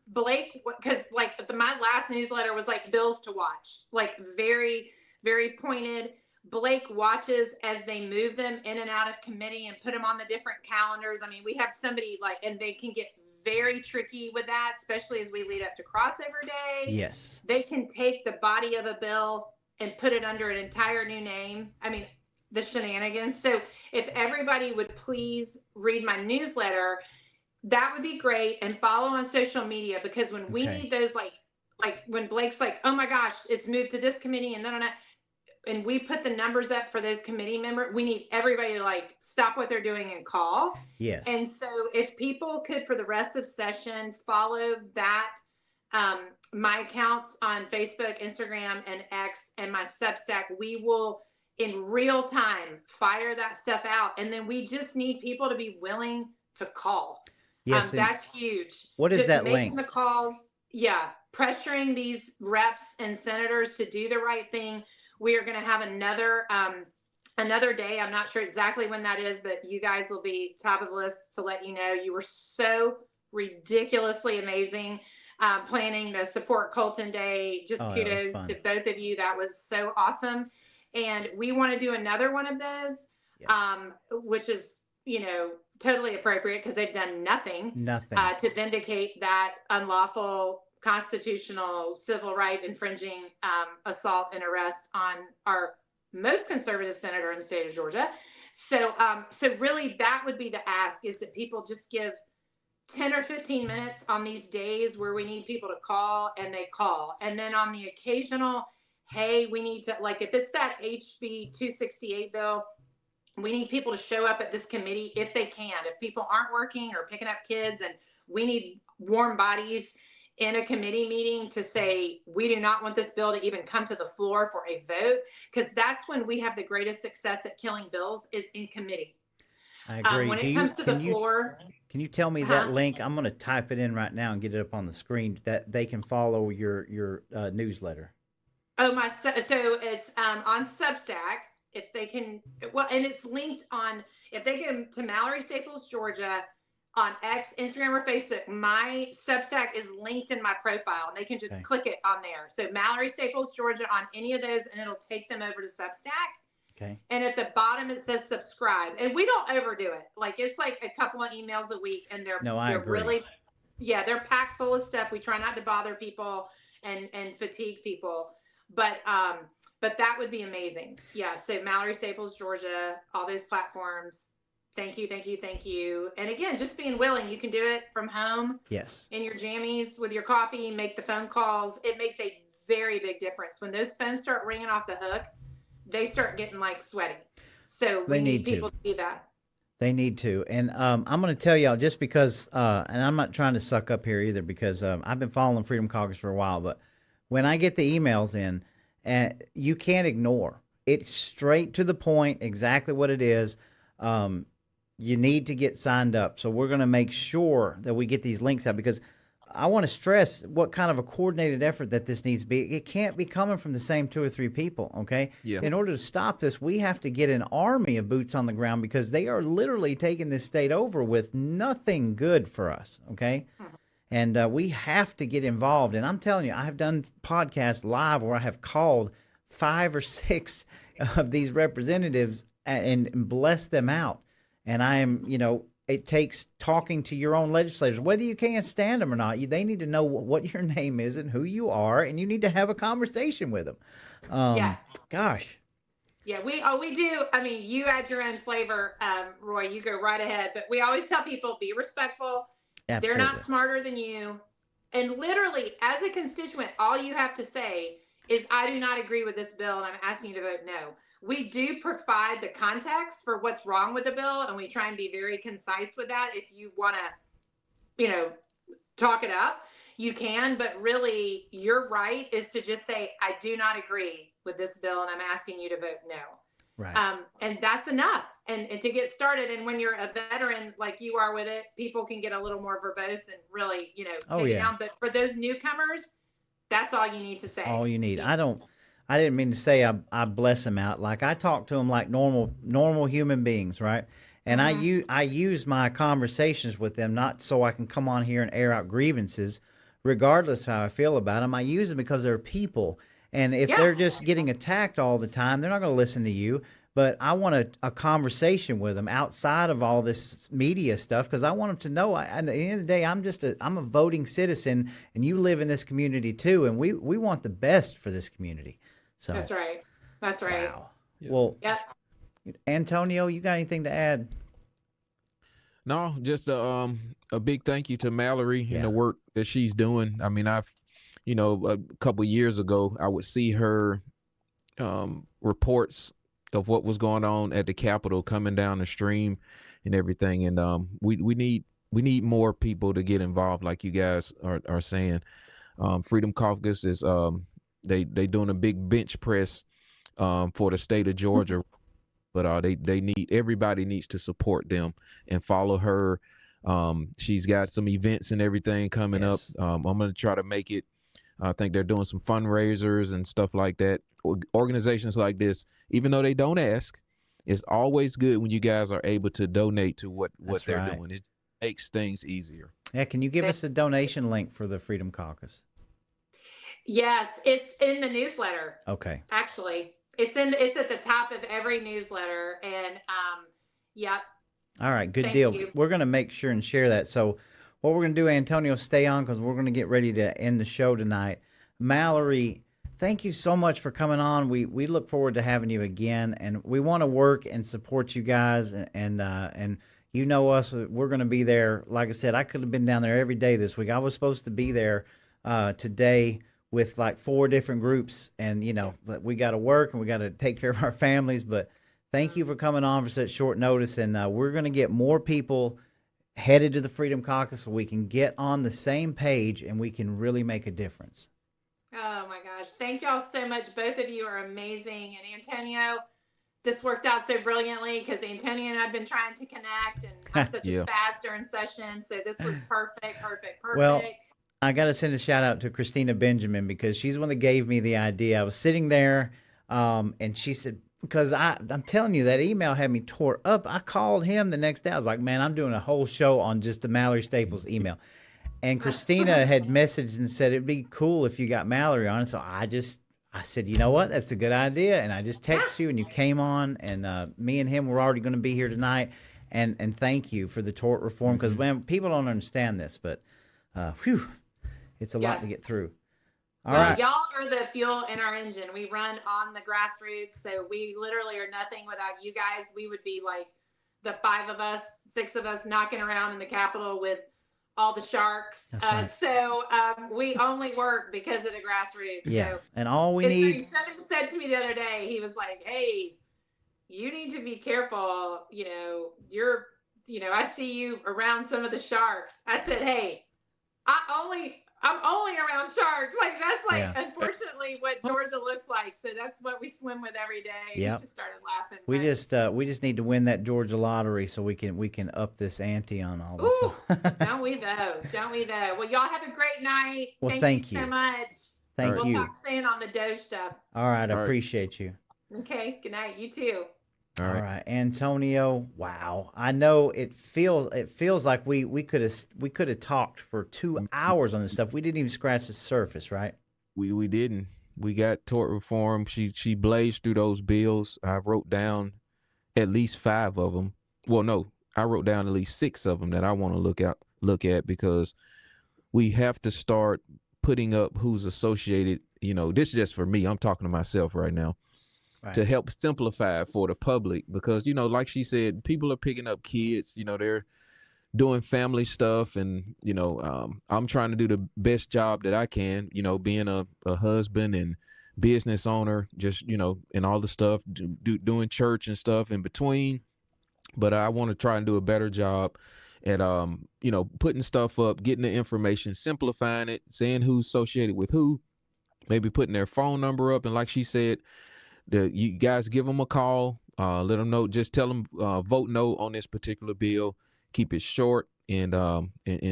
Blake, because like my last newsletter was like bills to watch, like very, very pointed. Blake watches as they move them in and out of committee and put them on the different calendars. I mean, we have somebody and they can get very tricky with that, especially as we lead up to crossover day. Yes. They can take the body of a bill and put it under an entire new name. I mean, the shenanigans. So if everybody would please read my newsletter, that would be great. And follow on social media, because when we need those, like when Blake's like, oh my gosh, it's moved to this committee and no. And we put the numbers up for those committee members, we need everybody to like stop what they're doing and call. Yes. And so if people could, for the rest of session, follow that, my accounts on Facebook, Instagram, and X, and my Substack, we will in real time fire that stuff out. And then we just need people to be willing to call. Yes. That's huge. What is just that making link? The calls. Yeah. Pressuring these reps and senators to do the right thing. We are going to have another day. I'm not sure exactly when that is, but you guys will be top of the list to let you know. You were so ridiculously amazing planning the Support Colton Day. Just kudos to both of you. That was so awesome. And we want to do another one of those, which is, totally appropriate because they've done nothing to vindicate that unlawful constitutional civil right infringing assault and arrest on our most conservative senator in the state of Georgia. So really that would be the ask, is that people just give 10 or 15 minutes on these days where we need people to call, and they call. And then on the occasional, hey, we need to, like, if it's that HB 268 bill, we need people to show up at this committee if they can. If people aren't working or picking up kids, and we need warm bodies in a committee meeting to say, we do not want this bill to even come to the floor for a vote, because that's when we have the greatest success at killing bills, is in committee. I agree. When it comes to the floor. Can you tell me that link? I'm going to type it in right now and get it up on the screen that they can follow your newsletter. Oh, so it's on Substack. If they can, and it's linked on, if they go to Mallory Staples, Georgia, on X, Instagram, or Facebook, my Substack is linked in my profile, and they can just click it on there. So Mallory Staples, Georgia, on any of those, and it'll take them over to Substack. Okay. And at the bottom it says subscribe, and we don't overdo it. Like, it's like a couple of emails a week, and they're agree. Really, they're packed full of stuff. We try not to bother people and fatigue people, but But that would be amazing. Yeah. So Mallory Staples, Georgia, all those platforms. Thank you, thank you, thank you. And again, just being willing, you can do it from home. Yes. In your jammies with your coffee, make the phone calls. It makes a very big difference. When those phones start ringing off the hook, they start getting like sweaty. So we need people to do that. They need to. And I'm going to tell y'all just because, and I'm not trying to suck up here either because I've been following Freedom Caucus for a while, but when I get the emails in, you can't ignore. It's straight to the point, exactly what it is. You need to get signed up. So we're going to make sure that we get these links out because I want to stress what kind of a coordinated effort that this needs to be. It can't be coming from the same 2 or 3 people, okay? Yeah. In order to stop this, we have to get an army of boots on the ground because they are literally taking this state over with nothing good for us, okay? And we have to get involved. And I'm telling you, I have done podcasts live where I have called 5 or 6 of these representatives and blessed them out. And I am, it takes talking to your own legislators, whether you can't stand them or not. They need to know what your name is and who you are, and you need to have a conversation with them. Yeah. Gosh. Yeah, we do. I mean, you add your own flavor, Roy. You go right ahead. But we always tell people, be respectful. Absolutely. They're not smarter than you. And literally, as a constituent, all you have to say is, I do not agree with this bill, and I'm asking you to vote no. We do provide the context for what's wrong with the bill, and we try and be very concise with that. If you want to, talk it up, you can. But really, your right is to just say, I do not agree with this bill, and I'm asking you to vote no. Right. And that's enough. And to get started, and when you're a veteran like you are with it, people can get a little more verbose and really, take it down. But for those newcomers, that's all you need to say. All you need. I didn't mean to say I bless them out. Like I talk to them like normal human beings, right? And I use my conversations with them not so I can come on here and air out grievances, regardless how I feel about them. I use them because they're people. And if they're just getting attacked all the time, they're not going to listen to you. But I want a conversation with them outside of all this media stuff because I want them to know. At the end of the day, I'm a voting citizen, and you live in this community too, and we want the best for this community. So That's right. Wow. Yeah. Well, Antonio, you got anything to add? No, just a big thank you to Mallory and the work that she's doing. I mean, a couple years ago, I would see her reports of what was going on at the Capitol coming down the stream and everything. And we need more people to get involved, like you guys are saying. Freedom Caucus is they doing a big bench press for the state of Georgia, but everybody needs to support them and follow her. She's got some events and everything coming up. I'm gonna try to make it. I think they're doing some fundraisers and stuff like that. Organizations like this, even though they don't ask, it's always good when you guys are able to donate to what they're doing. It makes things easier. Yeah, can you give us a donation link for the Freedom Caucus? Yes, it's in the newsletter. Okay. Actually, it's at the top of every newsletter, and All right, good Thank deal. you. We're going to make sure and share that. So what we're going to do, Antonio, stay on because we're going to get ready to end the show tonight. Mallory, thank you so much for coming on. We look forward to having you again, and we want to work and support you guys, and you know us. We're going to be there. Like I said, I could have been down there every day this week. I was supposed to be there today with like 4 different groups, and but we got to work and we got to take care of our families. But thank you for coming on for such short notice, and we're going to get more people headed to the Freedom Caucus so we can get on the same page and we can really make a difference. Oh my gosh. Thank y'all so much. Both of you are amazing. And Antonio, this worked out so brilliantly because Antonio and I have been trying to connect, and I'm such a spaz during session. So this was perfect. Well, I got to send a shout out to Christina Benjamin because she's the one that gave me the idea. I was sitting there and she said, because I'm telling you, that email had me tore up. I called him the next day. I was like, man, I'm doing a whole show on just the Mallory Staples email. And Christina had messaged and said it'd be cool if you got Mallory on. So I said, you know what? That's a good idea. And I just texted you and you came on, and me and him were already going to be here tonight. And thank you for the tort reform because, man, people don't understand this, but it's a lot to get through. All Well, right. y'all are the fuel in our engine. We run on the grassroots, so we literally are nothing without you guys. We would be like the 6 of us knocking around in the Capitol with all the sharks. That's right. So we only work because of the grassroots. Yeah. So And all we it's funny, need. somebody said to me the other day, he was like, "Hey, you need to be careful. I see you around some of the sharks." I said, "Hey, I'm only around sharks." Like that's like Yeah. unfortunately what Georgia looks like. So that's what we swim with every day. Yep. He just started laughing. We just need to win that Georgia lottery so we can up this ante on all this. Ooh, don't we though? Don't we though? Well, y'all have a great night. Well, thank thank you so you. much. Thank We'll you. talk soon on the Doge stuff. All right, I All right. appreciate you. Okay. Good night. You too. All All right. right, Antonio. Wow, I know it feels like we could have talked for 2 hours on this stuff. We didn't even scratch the surface, right? We didn't. We got tort reform. She blazed through those bills. I wrote down at least 5 of them. Well, no, I wrote down at least 6 of them that I want to look at because we have to start putting up who's associated. This is just for me. I'm talking to myself right now. Right. To help simplify for the public because, like she said, people are picking up kids, they're doing family stuff. And, I'm trying to do the best job that I can, being a husband and business owner, just, and all the stuff, doing church and stuff in between. But I want to try and do a better job at, putting stuff up, getting the information, simplifying it, saying who's associated with who, maybe putting their phone number up. And like she said, you guys give them a call, let them know, just tell them vote no on this particular bill, keep it short and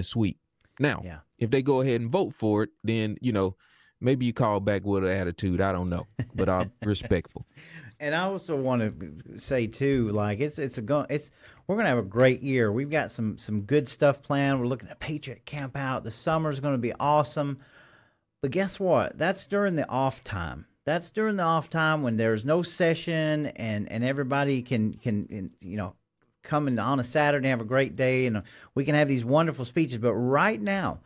sweet. Now, Yeah. if they go ahead and vote for it, then, maybe you call back with an attitude. I don't know, but I'm respectful. And I also want to say too, like we're gonna have a great year. We've got some good stuff planned. We're looking at Patriot Camp Out. The summer's gonna be awesome. But guess what? That's during the off time. That's during the off time when there's no session and everybody can come in on a Saturday and have a great day and we can have these wonderful speeches. But right now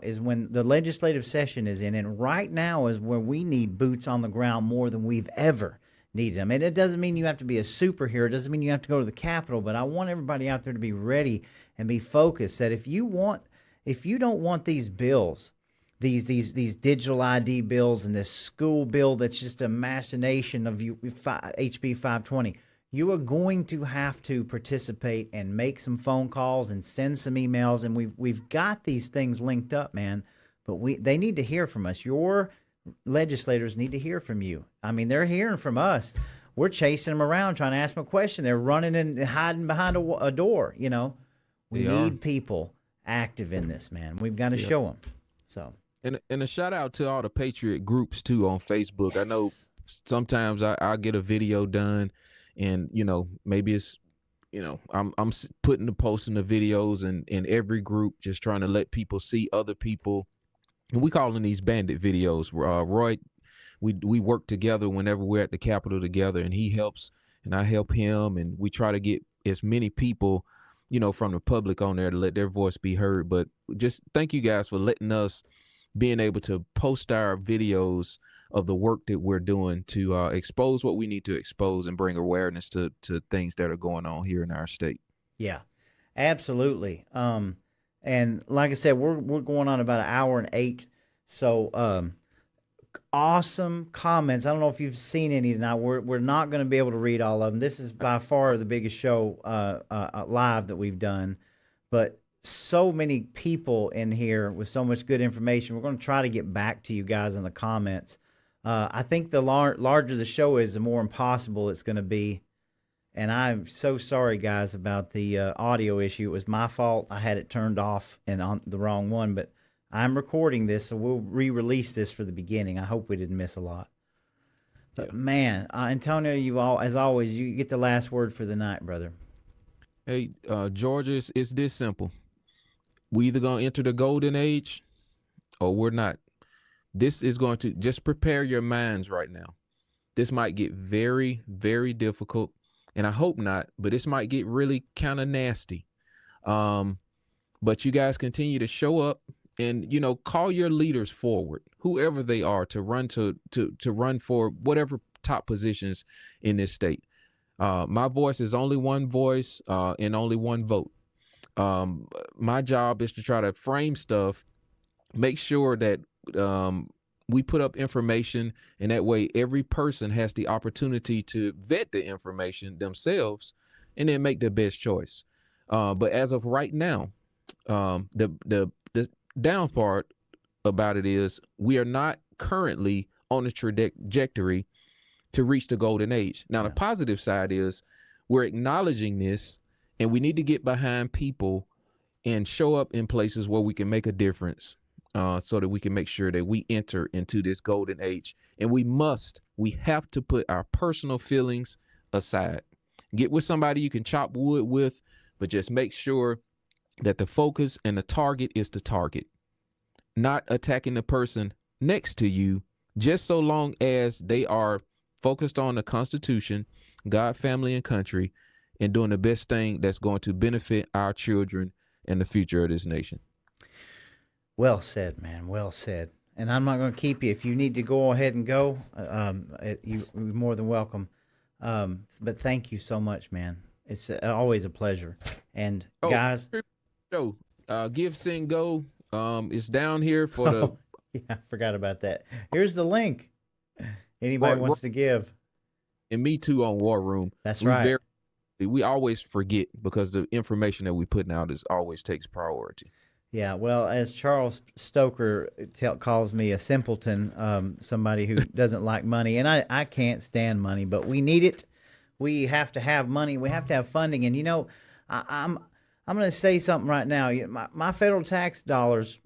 is when the legislative session is in, and right now is when we need boots on the ground more than we've ever needed them. And it doesn't mean you have to be a superhero. It doesn't mean you have to go to the Capitol. But I want everybody out there to be ready and be focused. That if you don't want these bills, these digital ID bills and this school bill that's just a machination of HB 520, you are going to have to participate and make some phone calls and send some emails. And we've got these things linked up, man. But they need to hear from us. Your legislators need to hear from you. I mean, they're hearing from us. We're chasing them around trying to ask them a question. They're running and hiding behind a door. We need people active in this, man. We've got to show them. So. And a shout out to all the Patriot groups too on Facebook. Yes. I know sometimes I'll get a video done and, maybe it's, I'm posting the videos in every group, just trying to let people see other people. And we call them these bandit videos. Roy, we work together whenever we're at the Capitol together, and he helps and I help him. And we try to get as many people, from the public on there to let their voice be heard. But just thank you guys for letting us being able to post our videos of the work that we're doing to expose what we need to expose and bring awareness to things that are going on here in our state. Yeah, absolutely. And like I said, we're going on about 1 hour and 8. So awesome comments. I don't know if you've seen any tonight. We're not going to be able to read all of them. This is by far the biggest show live that we've done, but so many people in here with so much good information. We're going to try to get back to you guys in the comments. I think the larger the show is, the more impossible it's going to be. And I'm so sorry, guys, about the audio issue. It was my fault. I had it turned off and on the wrong one, but I'm recording this, so we'll re-release this for the beginning. I hope we didn't miss a lot. But man, Antonio, as always, you get the last word for the night, brother. Hey, Georgia, it's this simple. We either going to enter the golden age or we're not. This is going to just prepare your minds right now. This might get very, very difficult, and I hope not, but this might get really kind of nasty. But you guys continue to show up and call your leaders forward, whoever they are, to run for whatever top positions in this state. My voice is only one voice, and only one vote. My job is to try to frame stuff, make sure that we put up information, and that way every person has the opportunity to vet the information themselves and then make the best choice. But as of right now, the down part about it is we are not currently on a trajectory to reach the golden age. Now, the positive side is we're acknowledging this, and we need to get behind people and show up in places where we can make a difference, so that we can make sure that we enter into this golden age. And we have to put our personal feelings aside. Get with somebody you can chop wood with, but just make sure that the focus and the target is the target, not attacking the person next to you, just so long as they are focused on the Constitution, God, family, and country, and doing the best thing that's going to benefit our children and the future of this nation. Well said, man. Well said. And I'm not going to keep you. If you need to go ahead and go, you're more than welcome. But thank you so much, man. It's always a pleasure. And guys, Give, Send, Go. It's down here for the. Yeah, I forgot about that. Here's the link. Anybody wants to give. And me too on War Room. That's right. We always forget because the information that we putting out always takes priority. Yeah, well, as Charles Stoker calls me a simpleton, somebody who doesn't like money, and I can't stand money, but we need it. We have to have money. We have to have funding, and I'm going to say something right now. My federal tax dollars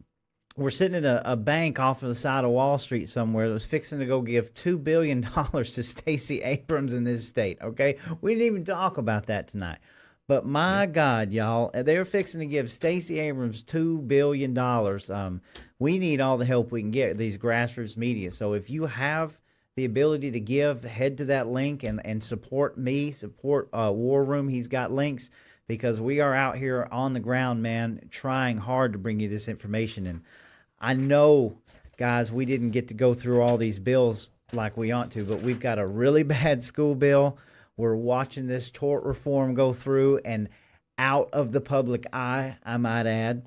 were sitting at a bank off of the side of Wall Street somewhere that was fixing to go give $2 billion to Stacey Abrams in this state. Okay, we didn't even talk about that tonight. But my God, y'all, they're fixing to give Stacey Abrams $2 billion. We need all the help we can get, these grassroots media. So if you have the ability to give, head to that link and support me, support War Room. He's got links because we are out here on the ground, man, trying hard to bring you this information. And I know, guys, we didn't get to go through all these bills like we ought to, but we've got a really bad school bill. We're watching this tort reform go through and out of the public eye, I might add.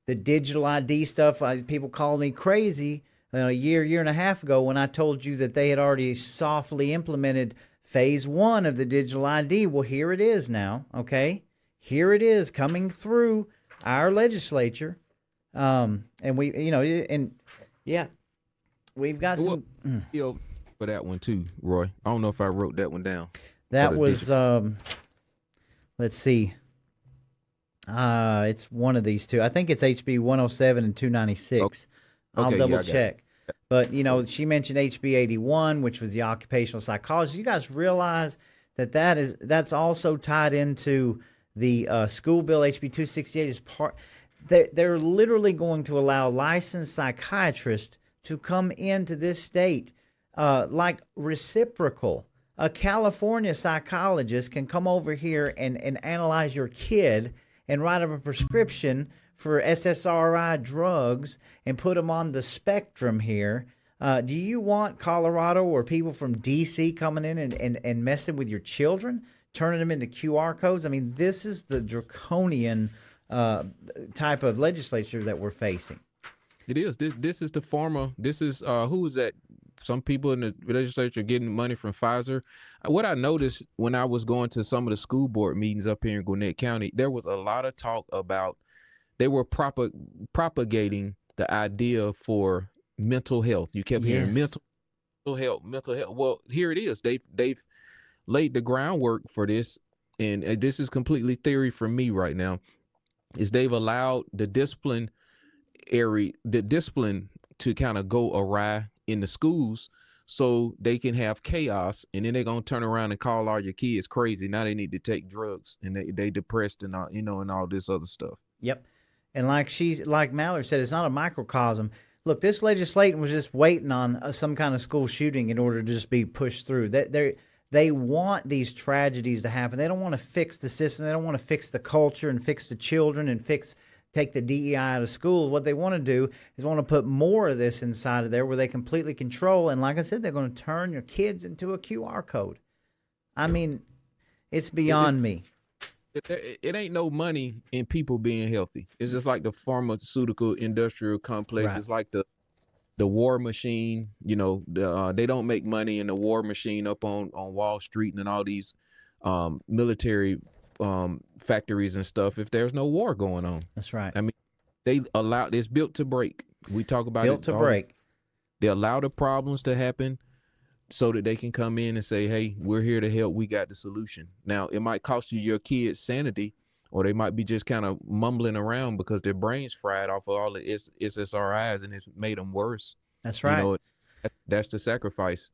The digital ID stuff, people called me crazy a year and a half ago when I told you that they had already softly implemented phase 1 of the digital ID. Well, here it is now, okay? Here it is coming through our legislature. And we, we've got some... For that one too, Roy. I don't know if I wrote that one down. That was, let's see. It's one of these two. I think it's HB 107 and 296. I'll double check. But, she mentioned HB 81, which was the occupational psychologist. You guys realize that's also tied into the school bill. HB 268 is part. They're literally going to allow licensed psychiatrists to come into this state like reciprocal. A California psychologist can come over here and analyze your kid and write up a prescription for SSRI drugs and put them on the spectrum here. Do you want Colorado or people from D.C. coming in and messing with your children, turning them into QR codes? I mean, this is the draconian type of legislature that we're facing. It is. This is the former. This is who is that? Some people in the legislature getting money from Pfizer. What I noticed when I was going to some of the school board meetings up here in Gwinnett County, there was a lot of talk about they were propagating the idea for mental health. You kept hearing mental health. Well, here it is. They've laid the groundwork for this, and this is completely theory from me right now. Is they've allowed the discipline to kind of go awry in the schools so they can have chaos, and then they're going to turn around and call all your kids crazy. Now they need to take drugs and they depressed and all, and all this other stuff. Yep. And like Mallory said, it's not a microcosm. Look, this legislation was just waiting on some kind of school shooting in order to just be pushed through. They want these tragedies to happen. They don't want to fix the system. They don't want to fix the culture and fix the children and fix take the DEI out of schools. What they want to do is want to put more of this inside of there where they completely control. And like I said, they're going to turn your kids into a QR code. I mean, it's beyond me. It ain't no money in people being healthy. It's just like the pharmaceutical industrial complex. Right. It's like the war machine. You know, they don't make money in the war machine up on Wall Street and all these military factories and stuff if there's no war going on. That's right. I mean, it's built to break. We talk about Built to break. They allow the problems to happen so that they can come in and say, hey, we're here to help. We got the solution. Now, it might cost you your kids' sanity, or they might be just kind of mumbling around because their brains fried off of all the SSRIs and it's made them worse. That's right. You know, that's the sacrifice.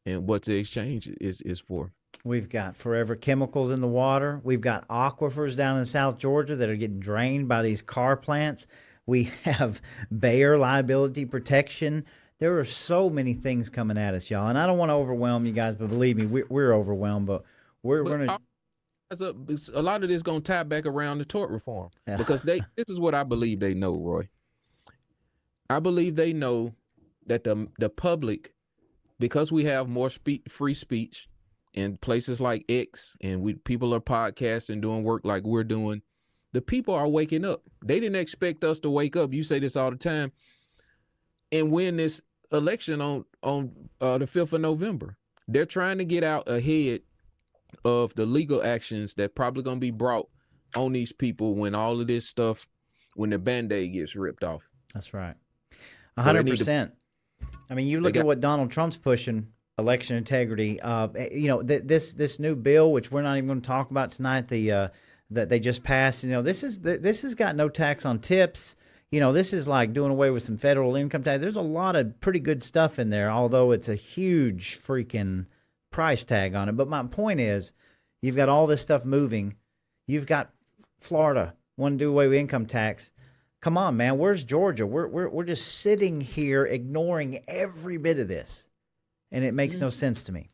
And what the exchange is for. We've got forever chemicals in the water. We've got aquifers down in South Georgia that are getting drained by these car plants. We have Bayer liability protection. There are so many things coming at us, y'all. And I don't want to overwhelm you guys, but believe me, we're overwhelmed. But we're going to... A lot of this going to tie back around the tort reform. Yeah. Because this is what I believe they know, Roy. I believe they know that the public, because we have more free speech in places like X, and people are podcasting, doing work like we're doing, the people are waking up. They didn't expect us to wake up. You say this all the time, and win this election on the 5th of November. They're trying to get out ahead of the legal actions that probably going to be brought on these people when all of this stuff, when the Band-Aid gets ripped off. That's right. 100%. I mean, you look at what Donald Trump's pushing, election integrity. You know, this new bill, which we're not even going to talk about tonight, that they just passed. You know, this has got no tax on tips. You know, this is like doing away with some federal income tax. There's a lot of pretty good stuff in there, although it's a huge freaking price tag on it. But my point is, you've got all this stuff moving. You've got Florida wanting to do away with income tax. Come on, man. Where's Georgia? We're just sitting here ignoring every bit of this, and it makes no sense to me.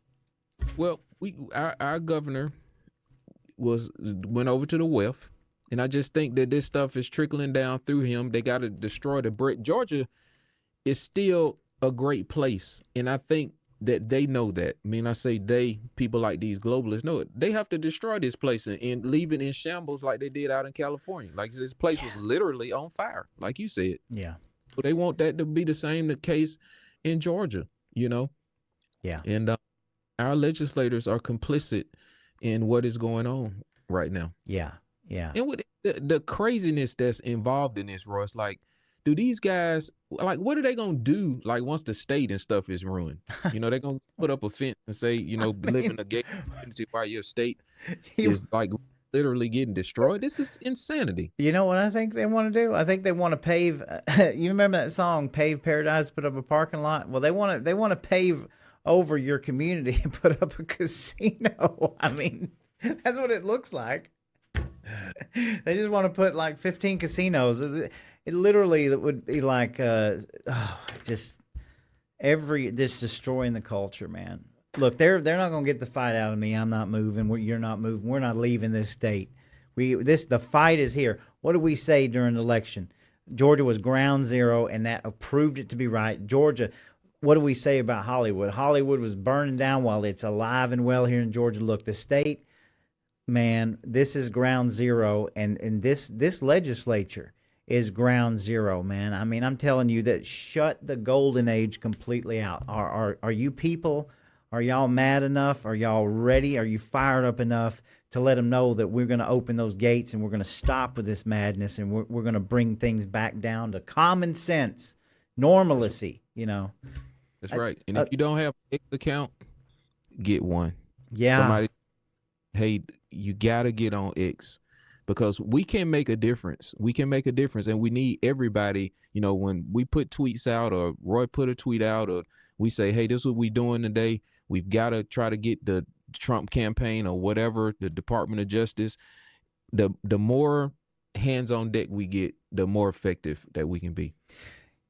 Well, our governor went over to the WEF. And I just think that this stuff is trickling down through him. They got to destroy the brick. Georgia is still a great place. And I think that they know that. I mean, I say they, people like these globalists know it. They have to destroy this place and leave it in shambles like they did out in California. Like this place was literally on fire, like you said. Yeah. But they want that to be the case in Georgia, you know? Yeah. And our legislators are complicit in what is going on right now. Yeah. Yeah. And with the craziness that's involved in this, Royce, like, do these guys, like, what are they going to do, like, once the state and stuff is ruined? You know, they're going to put up a fence and say, you know, live in a gated community while your state is, like, literally getting destroyed. This is insanity. You know what I think they want to do? I think they want to pave, you remember that song, Pave Paradise, put up a parking lot? Well, they want to pave over your community and put up a casino. I mean, that's what it looks like. They just want to put like 15 casinos. It literally that would be like just destroying the culture, man. Look, they're not going to get the fight out of me. I'm not moving. You're not moving. We're not leaving this state. The fight is here. What did we say during the election? Georgia was ground zero, and that proved it to be right. Georgia, what do we say about Hollywood? Hollywood was burning down while it's alive and well here in Georgia. Look, the state. Man, this is ground zero, and this legislature is ground zero, man. I mean, I'm telling you that shut the golden age completely out. Are you people, are y'all mad enough? Are y'all ready? Are you fired up enough to let them know that we're going to open those gates and we're going to stop with this madness and we're going to bring things back down to common sense, normalcy, you know? That's right. And if you don't have an X account, get one. Yeah. Somebody, hey, you got to get on X because we can make a difference. We can make a difference, and we need everybody. You know, when we put tweets out or Roy put a tweet out or we say, hey, this is what we doing today, we've got to try to get the Trump campaign or whatever, the Department of Justice, the more hands on deck we get, the more effective that we can be.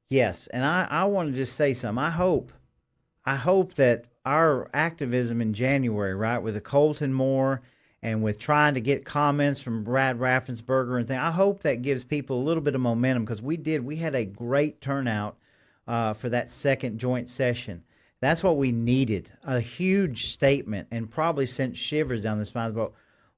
Yes, and I want to just say something. I hope that our activism in January, right, with the Colton Moore and with trying to get comments from Brad Raffensperger and things, I hope that gives people a little bit of momentum, because we had a great turnout for that second joint session. That's what we needed, a huge statement, and probably sent shivers down the spine. But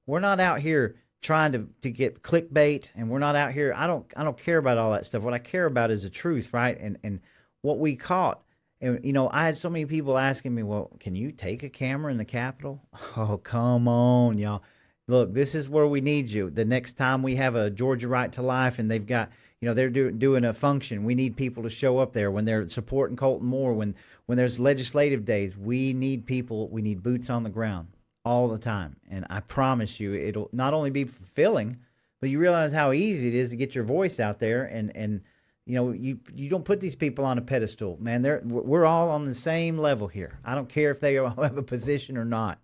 we're not out here trying to get clickbait, and we're not out here. I don't care about all that stuff. What I care about is the truth, right? And what we caught. And, you know, I had so many people asking me, well, can you take a camera in the Capitol? Oh, come on, y'all. Look, this is where we need you. The next time we have a Georgia Right to Life and they've got, you know, they're doing a function, we need people to show up there. When they're supporting Colton Moore, when there's legislative days, we need people, we need boots on the ground all the time. And I promise you, it'll not only be fulfilling, but you realize how easy it is to get your voice out there. And you know, you don't put these people on a pedestal, man. We're all on the same level here. I don't care if they have a position or not.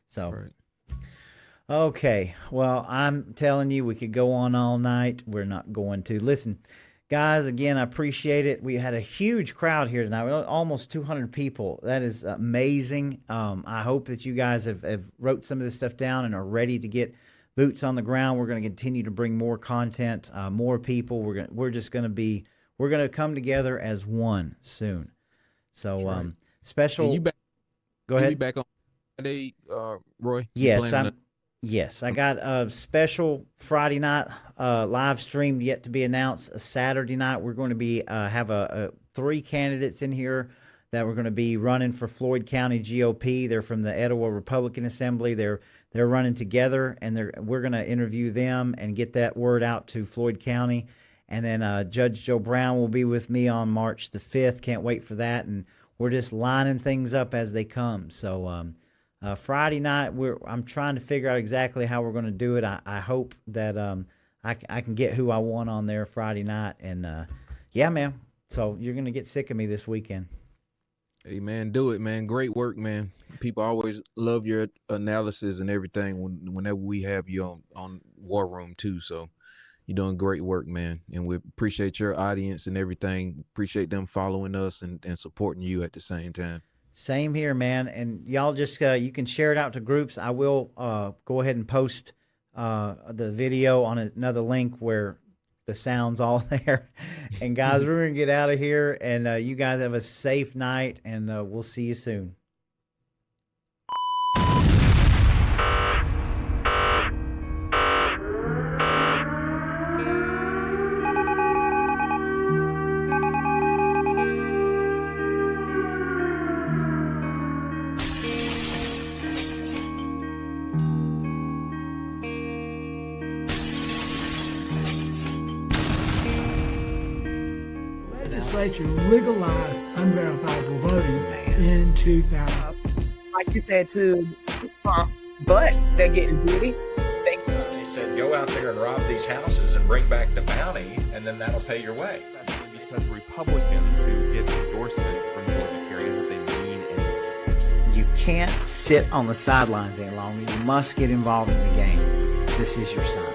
So, right. Okay. Well, I'm telling you, we could go on all night. We're not going to. Listen, guys, again, I appreciate it. We had a huge crowd here tonight. Almost 200 people. That is amazing. I hope that you guys have wrote some of this stuff down and are ready to get boots on the ground. We're going to continue to bring more content, more people. We're going to come together as one soon. So, right. Special. Go ahead. You be back on Friday, Roy? Yes, I got a special Friday night live stream yet to be announced. A Saturday night, we're going to be have 3 candidates in here that we're going to be running for Floyd County GOP. They're from the Etowah Republican Assembly. They're running together, and we're going to interview them and get that word out to Floyd County. And then Judge Joe Brown will be with me on March the 5th. Can't wait for that. And we're just lining things up as they come. So Friday night, I'm trying to figure out exactly how we're going to do it. I hope that I can get who I want on there Friday night. And yeah, man. So you're going to get sick of me this weekend. Hey, man, do it, man. Great work, man. People always love your analysis and everything whenever we have you on War Room, too. So you're doing great work, man. And we appreciate your audience and everything. Appreciate them following us and supporting you at the same time. Same here, man. And y'all just, you can share it out to groups. I will go ahead and post the video on another link where the sound's all there. And guys, we're going to get out of here, and you guys have a safe night, and we'll see you soon. Legislature legalized unverifiable voting in 2000. Like you said to Trump, but they're getting beauty. He said, go out there and rob these houses and bring back the bounty, and then that'll pay your way. Because Republicans who get endorsement from Georgia carries that they mean anything. You can't sit on the sidelines any longer. You must get involved in the game. This is your sign.